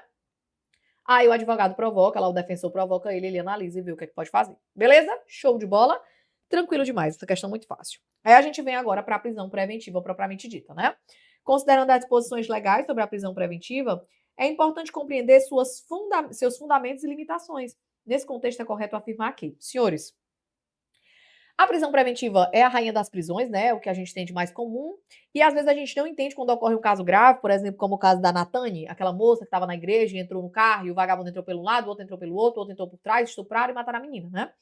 Aí o advogado provoca, lá o defensor provoca ele analisa e vê o que é que pode fazer. Beleza? Show de bola? Tranquilo demais, essa questão é muito fácil. Aí a gente vem agora para a prisão preventiva propriamente dita, né? Considerando as disposições legais sobre a prisão preventiva, é importante compreender seus fundamentos e limitações. Nesse contexto, é correto afirmar que, senhores, a prisão preventiva é a rainha das prisões, né? O que a gente tem de mais comum. E às vezes a gente não entende quando ocorre um caso grave, por exemplo, como o caso da Natane, aquela moça que estava na igreja e entrou no carro e o vagabundo entrou pelo lado, o outro entrou pelo outro, o outro entrou por trás, estupraram e mataram a menina, né?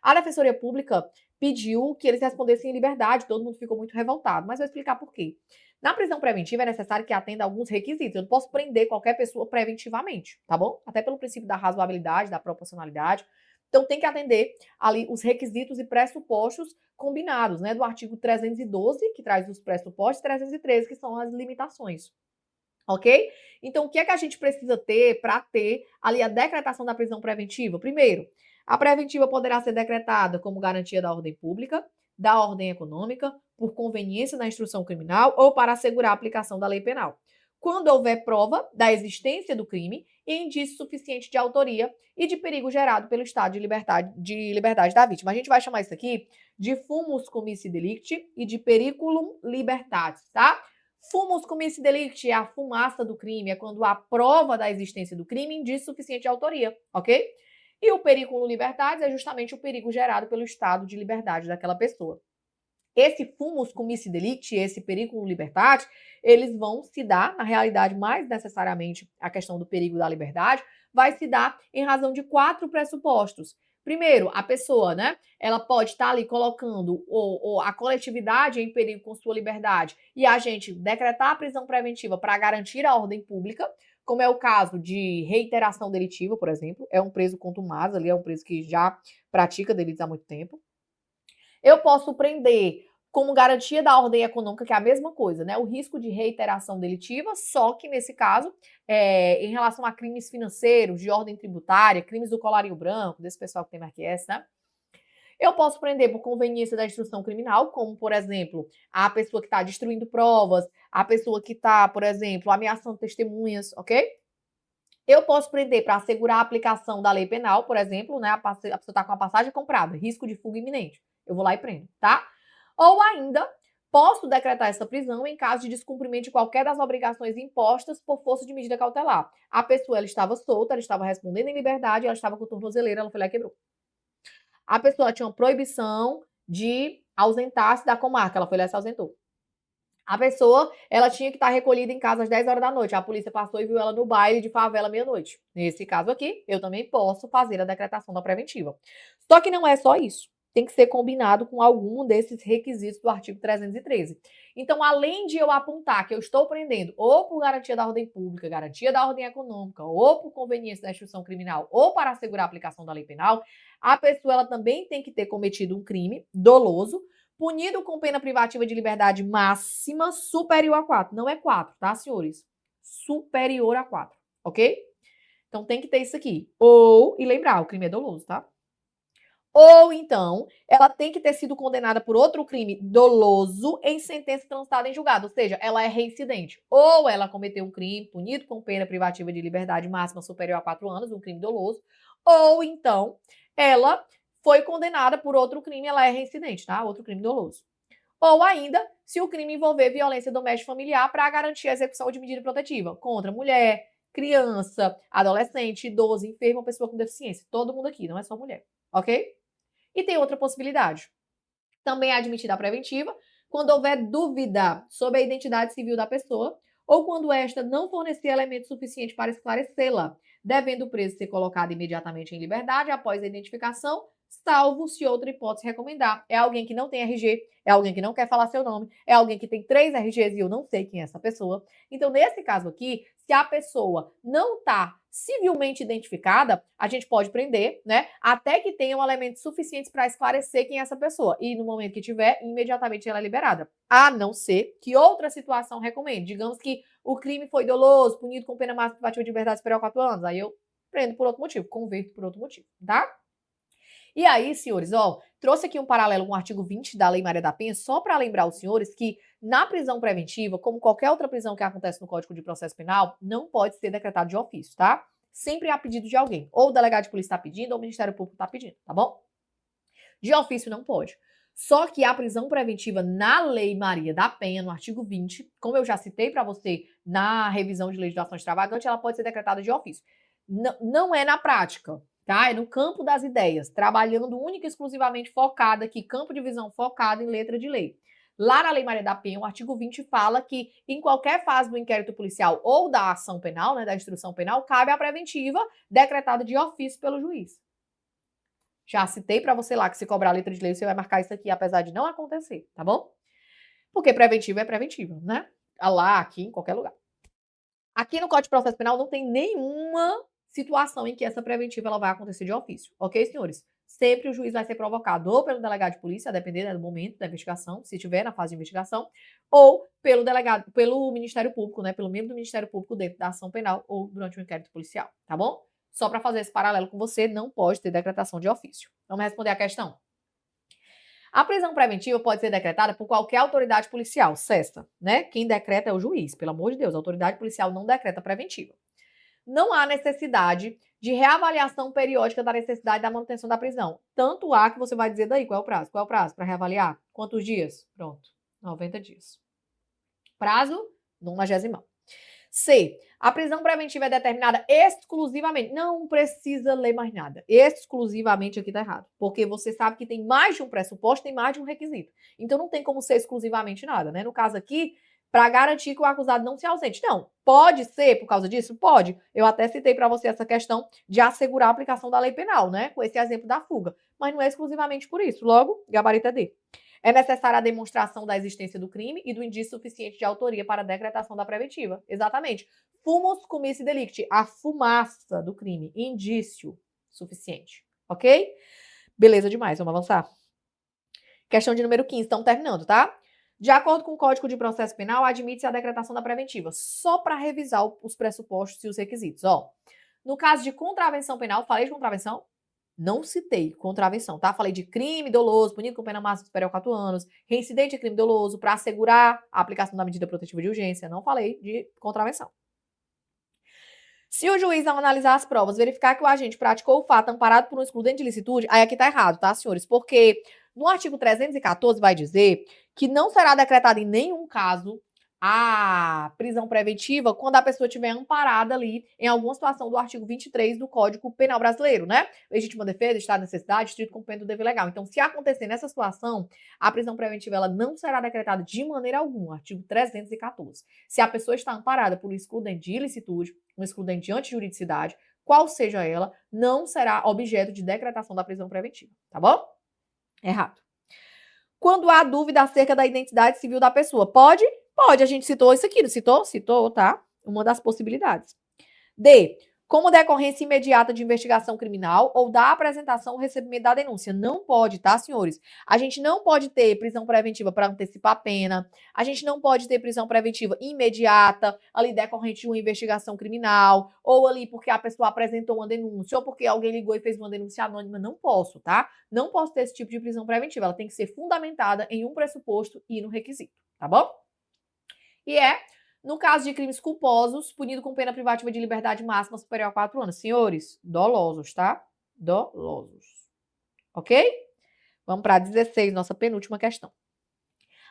A Defensoria Pública pediu que eles respondessem em liberdade, todo mundo ficou muito revoltado, mas vou explicar por quê. Na prisão preventiva é necessário que atenda a alguns requisitos. Eu não posso prender qualquer pessoa preventivamente, tá bom? Até pelo princípio da razoabilidade, da proporcionalidade. Então tem que atender ali os requisitos e pressupostos combinados, né, do artigo 312, que traz os pressupostos, e 313, que são as limitações. Ok? Então, o que é que a gente precisa ter para ter ali a decretação da prisão preventiva? Primeiro, a preventiva poderá ser decretada como garantia da ordem pública, da ordem econômica, por conveniência na instrução criminal ou para assegurar a aplicação da lei penal. Quando houver prova da existência do crime e indício suficiente de autoria e de perigo gerado pelo estado de liberdade da vítima. A gente vai chamar isso aqui de fumus comissi delicti e de periculum libertatis, tá? Fumus comissi delicti é a fumaça do crime, é quando há prova da existência do crime e indício suficiente de autoria, ok? E o periculum libertatis é justamente o perigo gerado pelo estado de liberdade daquela pessoa. Esse fumus comissi delicti, esse periculum libertatis, eles vão se dar, na realidade, mais necessariamente a questão do perigo da liberdade, vai se dar em razão de 4 pressupostos. Primeiro, a pessoa, né, ela pode estar ali colocando a coletividade em perigo com sua liberdade e a gente decretar a prisão preventiva para garantir a ordem pública, como é o caso de reiteração delitiva, por exemplo, é um preso contumaz, ali é um preso que já pratica delitos há muito tempo. Eu posso prender como garantia da ordem econômica, que é a mesma coisa, né? O risco de reiteração delitiva, só que nesse caso, em relação a crimes financeiros, de ordem tributária, crimes do colarinho branco, desse pessoal que tem marquês, né? Eu posso prender por conveniência da instrução criminal, como, por exemplo, a pessoa que está destruindo provas, a pessoa que está, por exemplo, ameaçando testemunhas, ok? Eu posso prender para assegurar a aplicação da lei penal, por exemplo, né? A pessoa está com a passagem comprada, risco de fuga iminente. Eu vou lá e prendo, tá? Ou ainda, posso decretar essa prisão em caso de descumprimento de qualquer das obrigações impostas por força de medida cautelar. A pessoa, ela estava solta, ela estava respondendo em liberdade, ela estava com tornozeleira, ela foi lá e quebrou. A pessoa tinha uma proibição de ausentar-se da comarca, ela foi lá e se ausentou. A pessoa, ela tinha que estar recolhida em casa às 10 horas da noite. A polícia passou e viu ela no baile de favela meia-noite. Nesse caso aqui, eu também posso fazer a decretação da preventiva. Só que não é só isso. Tem que ser combinado com algum desses requisitos do artigo 313. Então, além de eu apontar que eu estou prendendo ou por garantia da ordem pública, garantia da ordem econômica, ou por conveniência da instrução criminal, ou para assegurar a aplicação da lei penal, a pessoa ela também tem que ter cometido um crime doloso, punido com pena privativa de liberdade máxima superior a 4. Não é 4, tá, senhores? Superior a 4, ok? Então tem que ter isso aqui. Ou, e lembrar, o crime é doloso, tá? Ou então, ela tem que ter sido condenada por outro crime doloso em sentença transitada em julgado, ou seja, ela é reincidente. Ou ela cometeu um crime punido com pena privativa de liberdade máxima superior a 4 anos, um crime doloso. Ou então, ela foi condenada por outro crime, ela é reincidente, tá? Outro crime doloso. Ou ainda, se o crime envolver violência doméstica familiar para garantir a execução de medida protetiva contra mulher, criança, adolescente, idoso, enfermo, pessoa com deficiência. Todo mundo aqui, não é só mulher, ok? E tem outra possibilidade. Também é admitida a preventiva quando houver dúvida sobre a identidade civil da pessoa ou quando esta não fornecer elementos suficientes para esclarecê-la, devendo o preso ser colocado imediatamente em liberdade após a identificação, salvo se outra hipótese recomendar. É alguém que não tem RG, é alguém que não quer falar seu nome, é alguém que tem 3 RGs e eu não sei quem é essa pessoa. Então, nesse caso aqui, se a pessoa não está civilmente identificada, a gente pode prender, né? Até que tenham elementos suficientes para esclarecer quem é essa pessoa. E no momento que tiver, imediatamente ela é liberada. A não ser que outra situação recomende. Digamos que o crime foi doloso, punido com pena máxima privativa de liberdade superior a 4 anos. Aí eu prendo por outro motivo, converto por outro motivo, tá? E aí, senhores, ó, trouxe aqui um paralelo com o artigo 20 da Lei Maria da Penha, só para lembrar os senhores que na prisão preventiva, como qualquer outra prisão que acontece no Código de Processo Penal, não pode ser decretado de ofício, tá? Sempre há pedido de alguém. Ou o delegado de polícia está pedindo, ou o Ministério Público está pedindo, tá bom? De ofício não pode. Só que a prisão preventiva na Lei Maria da Penha, no artigo 20, como eu já citei para você na revisão de legislação extravagante, ela pode ser decretada de ofício. Não é na prática, tá? É no campo das ideias, trabalhando única e exclusivamente focada aqui, campo de visão focado em letra de lei. Lá na Lei Maria da Penha, o artigo 20 fala que em qualquer fase do inquérito policial ou da ação penal, né, da instrução penal, cabe a preventiva decretada de ofício pelo juiz. Já citei para você lá que se cobrar a letra de lei, você vai marcar isso aqui, apesar de não acontecer, tá bom? Porque preventivo é preventivo, né? Lá, aqui, em qualquer lugar. Aqui no Código de Processo Penal não tem nenhuma situação em que essa preventiva ela vai acontecer de ofício, ok, senhores? Sempre o juiz vai ser provocado ou pelo delegado de polícia, a depender, né, do momento da investigação, se estiver na fase de investigação, ou pelo delegado, pelo Ministério Público, né, pelo membro do Ministério Público dentro da ação penal ou durante o inquérito policial, tá bom? Só para fazer esse paralelo com você, não pode ter decretação de ofício. Vamos responder a questão. A prisão preventiva pode ser decretada por qualquer autoridade policial, cessa, né? Quem decreta é o juiz, pelo amor de Deus, a autoridade policial não decreta preventiva. Não há necessidade de reavaliação periódica da necessidade da manutenção da prisão. Tanto há que você vai dizer daí qual é o prazo. Qual é o prazo para reavaliar? Quantos dias? Pronto, 90 dias. Prazo, 90º. C. A prisão preventiva é determinada exclusivamente. Não precisa ler mais nada. Exclusivamente aqui tá errado. Porque você sabe que tem mais de um pressuposto, tem mais de um requisito. Então não tem como ser exclusivamente nada, né? No caso aqui, para garantir que o acusado não se ausente. Não, pode ser por causa disso? Pode. Eu até citei para você essa questão de assegurar a aplicação da lei penal, né? Com esse exemplo da fuga. Mas não é exclusivamente por isso. Logo, gabarito é D. É necessária a demonstração da existência do crime e do indício suficiente de autoria para a decretação da preventiva. Exatamente. Fumus comice delicti, a fumaça do crime, indício suficiente. Ok? Beleza demais, vamos avançar. Questão de número 15, estamos terminando, tá? De acordo com o Código de Processo Penal, admite-se a decretação da preventiva, só para revisar os pressupostos e os requisitos. Ó, no caso de contravenção penal, falei de contravenção? Não citei contravenção, tá? Falei de crime doloso, punido com pena máxima superior a 4 anos, reincidente de crime doloso, para assegurar a aplicação da medida protetiva de urgência. Não falei de contravenção. Se o juiz, ao analisar as provas, verificar que o agente praticou o fato amparado por um excludente de licitude, aí aqui tá errado, tá, senhores? Porque no artigo 314 vai dizer que não será decretada em nenhum caso a prisão preventiva quando a pessoa estiver amparada ali em alguma situação do artigo 23 do Código Penal Brasileiro, né? Legítima defesa, estado de necessidade, estrito cumprimento do dever legal. Então, se acontecer nessa situação, a prisão preventiva ela não será decretada de maneira alguma, artigo 314. Se a pessoa está amparada por um excludente de ilicitude, um excludente de antijuridicidade, qual seja ela, não será objeto de decretação da prisão preventiva, tá bom? Errado. Quando há dúvida acerca da identidade civil da pessoa, pode? Pode, a gente citou isso aqui, não citou? Citou, tá? Uma das possibilidades. D. Como decorrência imediata de investigação criminal ou da apresentação ou recebimento da denúncia. Não pode, tá, senhores? A gente não pode ter prisão preventiva para antecipar a pena. A gente não pode ter prisão preventiva imediata, ali decorrente de uma investigação criminal, ou ali porque a pessoa apresentou uma denúncia, ou porque alguém ligou e fez uma denúncia anônima. Não posso, tá? Não posso ter esse tipo de prisão preventiva. Ela tem que ser fundamentada em um pressuposto e no requisito, tá bom? E no caso de crimes culposos, punido com pena privativa de liberdade máxima superior a 4 anos. Senhores, dolosos, tá? Dolosos. Ok? Vamos para 16, nossa penúltima questão.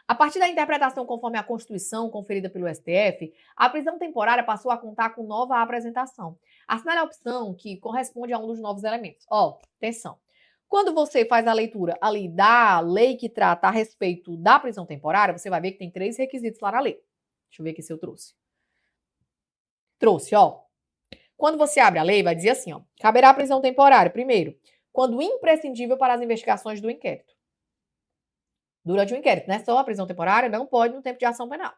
A partir da interpretação conforme a Constituição conferida pelo STF, a prisão temporária passou a contar com nova apresentação. Assinale a opção que corresponde a um dos novos elementos. Ó, atenção. Quando você faz a leitura ali da lei que trata a respeito da prisão temporária, você vai ver que tem 3 requisitos lá na lei. Deixa eu ver aqui se eu trouxe. Trouxe, ó. Quando você abre a lei, vai dizer assim, ó. Caberá a prisão temporária, primeiro, quando imprescindível para as investigações do inquérito. Durante o inquérito, né? Só a prisão temporária não pode no tempo de ação penal.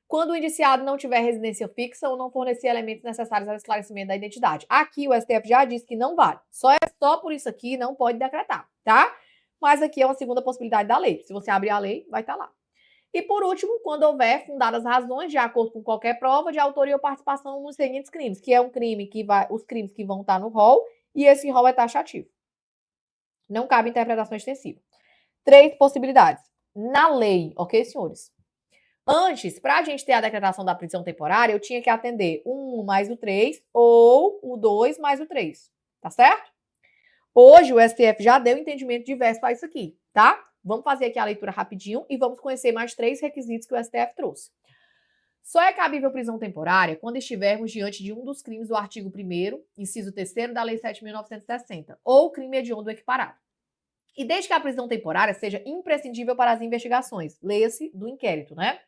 Quando o indiciado não tiver residência fixa ou não fornecer elementos necessários ao esclarecimento da identidade. Aqui o STF já disse que não vale. Só por isso aqui não pode decretar, tá? Mas aqui é uma segunda possibilidade da lei. Se você abrir a lei, vai estar lá. E por último, quando houver fundadas razões, de acordo com qualquer prova, de autoria ou participação nos seguintes crimes, que é um crime que vai, os crimes que vão estar no rol, e esse rol é taxativo. Não cabe interpretação extensiva. 3 possibilidades. Na lei, ok, senhores? Antes, para a gente ter a decretação da prisão temporária, eu tinha que atender o 1 mais o 3 ou o 2 mais o 3, tá certo? Hoje o STF já deu entendimento diverso para isso aqui, tá? Vamos fazer aqui a leitura rapidinho e vamos conhecer mais 3 requisitos que o STF trouxe. Só é cabível prisão temporária quando estivermos diante de um dos crimes do artigo 1º, inciso 3º da Lei 7.960, ou crime hediondo equiparado. E desde que a prisão temporária seja imprescindível para as investigações, leia-se do inquérito, né?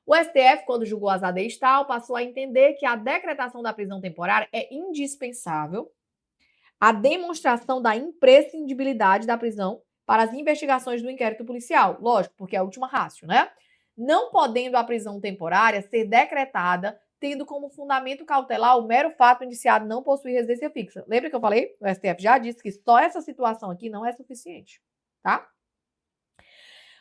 O STF, quando julgou as ADIs tal, passou a entender que a decretação da prisão temporária é indispensável à demonstração da imprescindibilidade da prisão para as investigações do inquérito policial. Lógico, porque é a última rácio, né? Não podendo a prisão temporária ser decretada tendo como fundamento cautelar o mero fato do indiciado não possuir residência fixa. Lembra que eu falei? O STF já disse que só essa situação aqui não é suficiente, tá?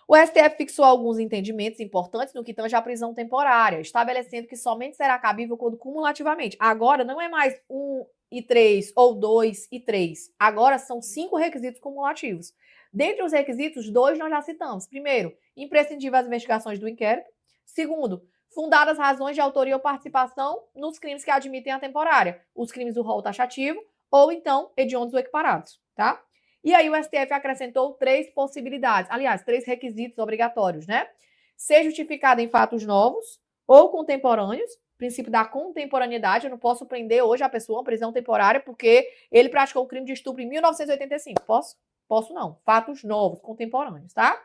O STF fixou alguns entendimentos importantes no que tange à prisão temporária, estabelecendo que somente será cabível quando cumulativamente. Agora não é mais 1 e 3 ou 2 e 3. Agora são 5 requisitos cumulativos. Dentre os requisitos, 2 nós já citamos. Primeiro, imprescindível as investigações do inquérito. Segundo, fundadas razões de autoria ou participação nos crimes que admitem a temporária, os crimes do rol taxativo ou então hediondos ou equiparados, tá? E aí o STF acrescentou 3 possibilidades, aliás, 3 requisitos obrigatórios, né? Ser justificado em fatos novos ou contemporâneos, princípio da contemporaneidade, eu não posso prender hoje a pessoa, uma prisão temporária, porque ele praticou o crime de estupro em 1985. Posso? Posso não. Fatos novos, contemporâneos, tá?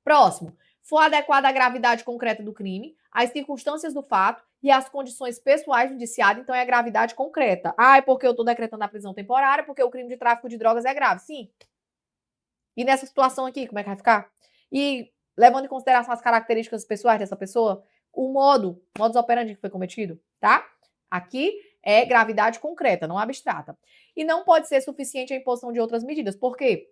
Próximo. For adequada à gravidade concreta do crime, às circunstâncias do fato e às condições pessoais do indiciado, então é a gravidade concreta. Ah, é porque eu estou decretando a prisão temporária, porque o crime de tráfico de drogas é grave. Sim. E nessa situação aqui, como é que vai ficar? E levando em consideração as características pessoais dessa pessoa, o modus operandi que foi cometido, tá? Aqui é gravidade concreta, não abstrata. E não pode ser suficiente a imposição de outras medidas. Por quê?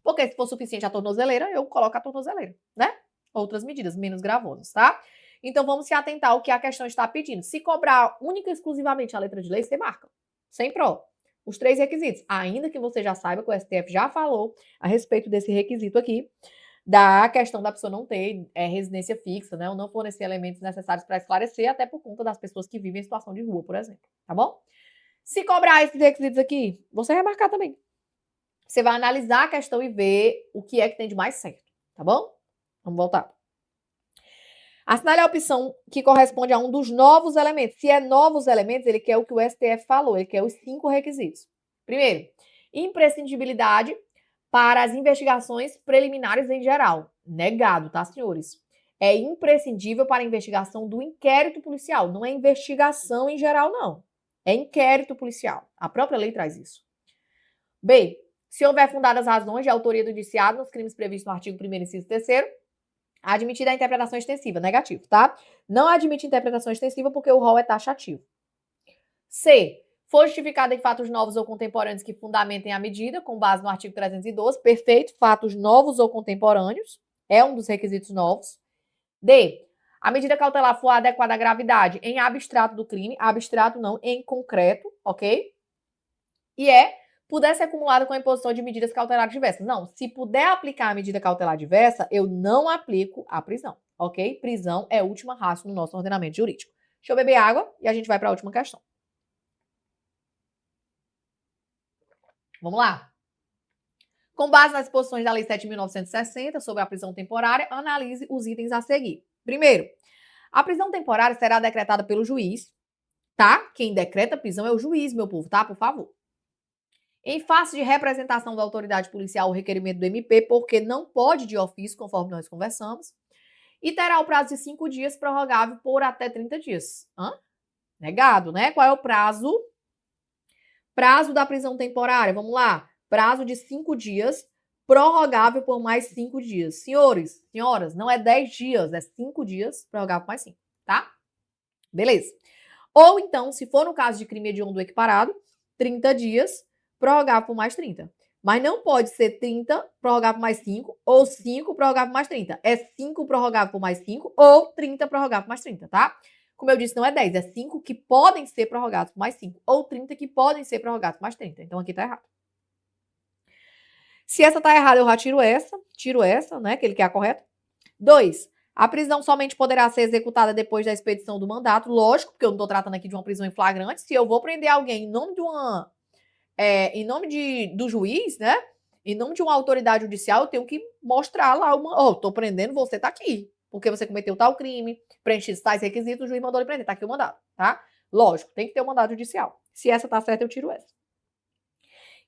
Porque se for suficiente a tornozeleira, eu coloco a tornozeleira, né? Outras medidas menos gravosas, tá? Então vamos se atentar ao que a questão está pedindo. Se cobrar única e exclusivamente a letra de lei, você marca. Sem pró. os 3 requisitos, ainda que você já saiba que o STF já falou a respeito desse requisito aqui, da questão da pessoa não ter residência fixa, né, ou não fornecer elementos necessários para esclarecer, até por conta das pessoas que vivem em situação de rua, por exemplo, tá bom? Se cobrar esses requisitos aqui, você vai marcar também. Você vai analisar a questão e ver o que é que tem de mais certo, tá bom? Vamos voltar. Assinale a opção que corresponde a um dos novos elementos. Se é novos elementos, ele quer o que o STF falou, ele quer os 5 requisitos. Primeiro, imprescindibilidade para as investigações preliminares em geral. Negado, tá, senhores? É imprescindível para a investigação do inquérito policial. Não é investigação em geral, não. É inquérito policial. A própria lei traz isso. B, se houver fundadas razões de autoria do indiciado nos crimes previstos no artigo 1º, inciso 3º, admitida a interpretação extensiva. Negativo, tá? Não admite interpretação extensiva porque o rol é taxativo. C, for justificada em fatos novos ou contemporâneos que fundamentem a medida, com base no artigo 312, perfeito, fatos novos ou contemporâneos, é um dos requisitos novos. D, a medida cautelar for adequada à gravidade em abstrato do crime, abstrato não, em concreto, ok? E puder ser acumulada com a imposição de medidas cautelares diversas. Não, se puder aplicar a medida cautelar diversa, eu não aplico a prisão, ok? Prisão é última ratio no nosso ordenamento jurídico. Deixa eu beber água e a gente vai para a última questão. Vamos lá. Com base nas disposições da Lei 7.960 sobre a prisão temporária, analise os itens a seguir. Primeiro, a prisão temporária será decretada pelo juiz, tá? Quem decreta a prisão é o juiz, meu povo, tá? Por favor. Em face de representação da autoridade policial, o requerimento do MP, porque não pode de ofício, conforme nós conversamos, e terá o prazo de 5 dias, prorrogável por até 30 dias. Negado, né? Qual é o prazo? Prazo da prisão temporária, vamos lá. Prazo de 5 dias, prorrogável por mais 5 dias. Senhores, senhoras, não é 10 dias, é 5 dias, prorrogável por mais 5, tá? Beleza. Ou então, se for no caso de crime hediondo equiparado, 30 dias, prorrogável por mais 30. Mas não pode ser 30, prorrogável por mais 5, ou 5, prorrogável por mais 30. É 5 prorrogável por mais 5, ou 30 prorrogável por mais 30, tá? Como eu disse, não é 10, é 5 que podem ser prorrogados por mais 5, ou 30 que podem ser prorrogados por mais 30. Então aqui tá errado. Se essa tá errada, eu já tiro essa, né, que ele quer a correta. 2. A prisão somente poderá ser executada depois da expedição do mandato, lógico, porque eu não tô tratando aqui de uma prisão em flagrante. Se eu vou prender alguém em nome de uma do juiz, né? Em nome de uma autoridade judicial, eu tenho que mostrar lá tô prendendo, você tá aqui, porque você cometeu tal crime, preenchidos tais requisitos, o juiz mandou ele prender, tá aqui o mandado, tá? Lógico, tem que ter um mandado judicial. Se essa tá certa, eu tiro essa.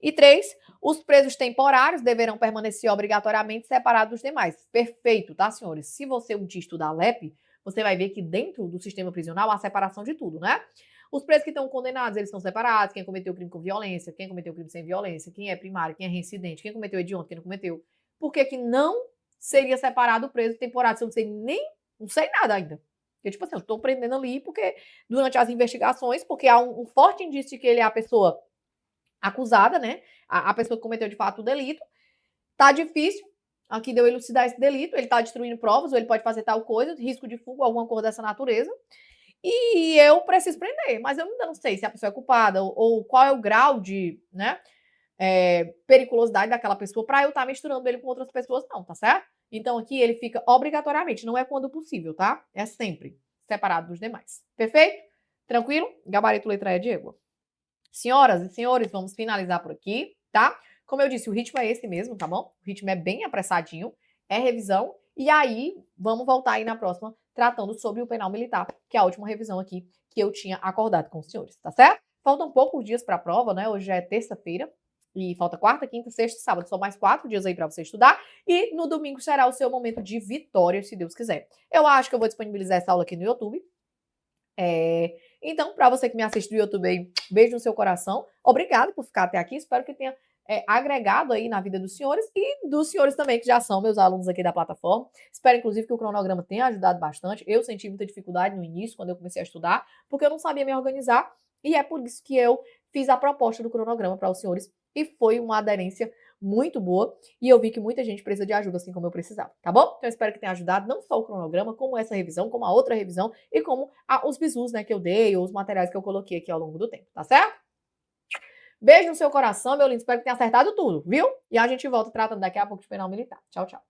E 3, os presos temporários deverão permanecer obrigatoriamente separados dos demais. Perfeito, tá, senhores? Se você um dia estudar LEP, você vai ver que dentro do sistema prisional há separação de tudo, né? Os presos que estão condenados, eles são separados. Quem cometeu crime com violência, quem cometeu crime sem violência, quem é primário, quem é reincidente, quem cometeu hediondo, quem não cometeu. Por que que não seria separado o preso temporário? Se eu não sei nada ainda. Porque, tipo assim, eu estou prendendo ali porque durante as investigações, porque há um forte indício de que ele é a pessoa acusada, né? A pessoa que cometeu de fato o delito. Tá difícil aqui de eu elucidar esse delito. Ele tá destruindo provas, ou ele pode fazer tal coisa, risco de fuga, alguma coisa dessa natureza. E eu preciso prender, mas eu ainda não sei se a pessoa é culpada ou qual é o grau de, né, periculosidade daquela pessoa para eu estar misturando ele com outras pessoas, não, tá certo? Então aqui ele fica obrigatoriamente, não é quando possível, tá? É sempre separado dos demais. Perfeito? Tranquilo? Gabarito letra E, Diego. Senhoras e senhores, vamos finalizar por aqui, tá? Como eu disse, o ritmo é esse mesmo, tá bom? O ritmo é bem apressadinho, é revisão. E aí, vamos voltar aí na próxima, tratando sobre o penal militar, que é a última revisão aqui que eu tinha acordado com os senhores, tá certo? Faltam poucos dias para a prova, né? Hoje já é terça-feira. E falta quarta, quinta, sexta, sábado. São mais 4 dias aí para você estudar. E no domingo será o seu momento de vitória, se Deus quiser. Eu acho que eu vou disponibilizar essa aula aqui no YouTube. Então, para você que me assiste do YouTube aí, beijo no seu coração. Obrigado por ficar até aqui. Espero que tenha agregado aí na vida dos senhores e dos senhores também, que já são meus alunos aqui da plataforma. Espero, inclusive, que o cronograma tenha ajudado bastante. Eu senti muita dificuldade no início, quando eu comecei a estudar, porque eu não sabia me organizar. E é por isso que eu fiz a proposta do cronograma para os senhores. E foi uma aderência muito boa. E eu vi que muita gente precisa de ajuda, assim como eu precisava, tá bom? Então, eu espero que tenha ajudado não só o cronograma, como essa revisão, como a outra revisão e como os bizus, né, que eu dei, ou os materiais que eu coloquei aqui ao longo do tempo, tá certo? Beijo no seu coração, meu lindo. Espero que tenha acertado tudo, viu? E a gente volta tratando daqui a pouco de penal militar. Tchau, tchau.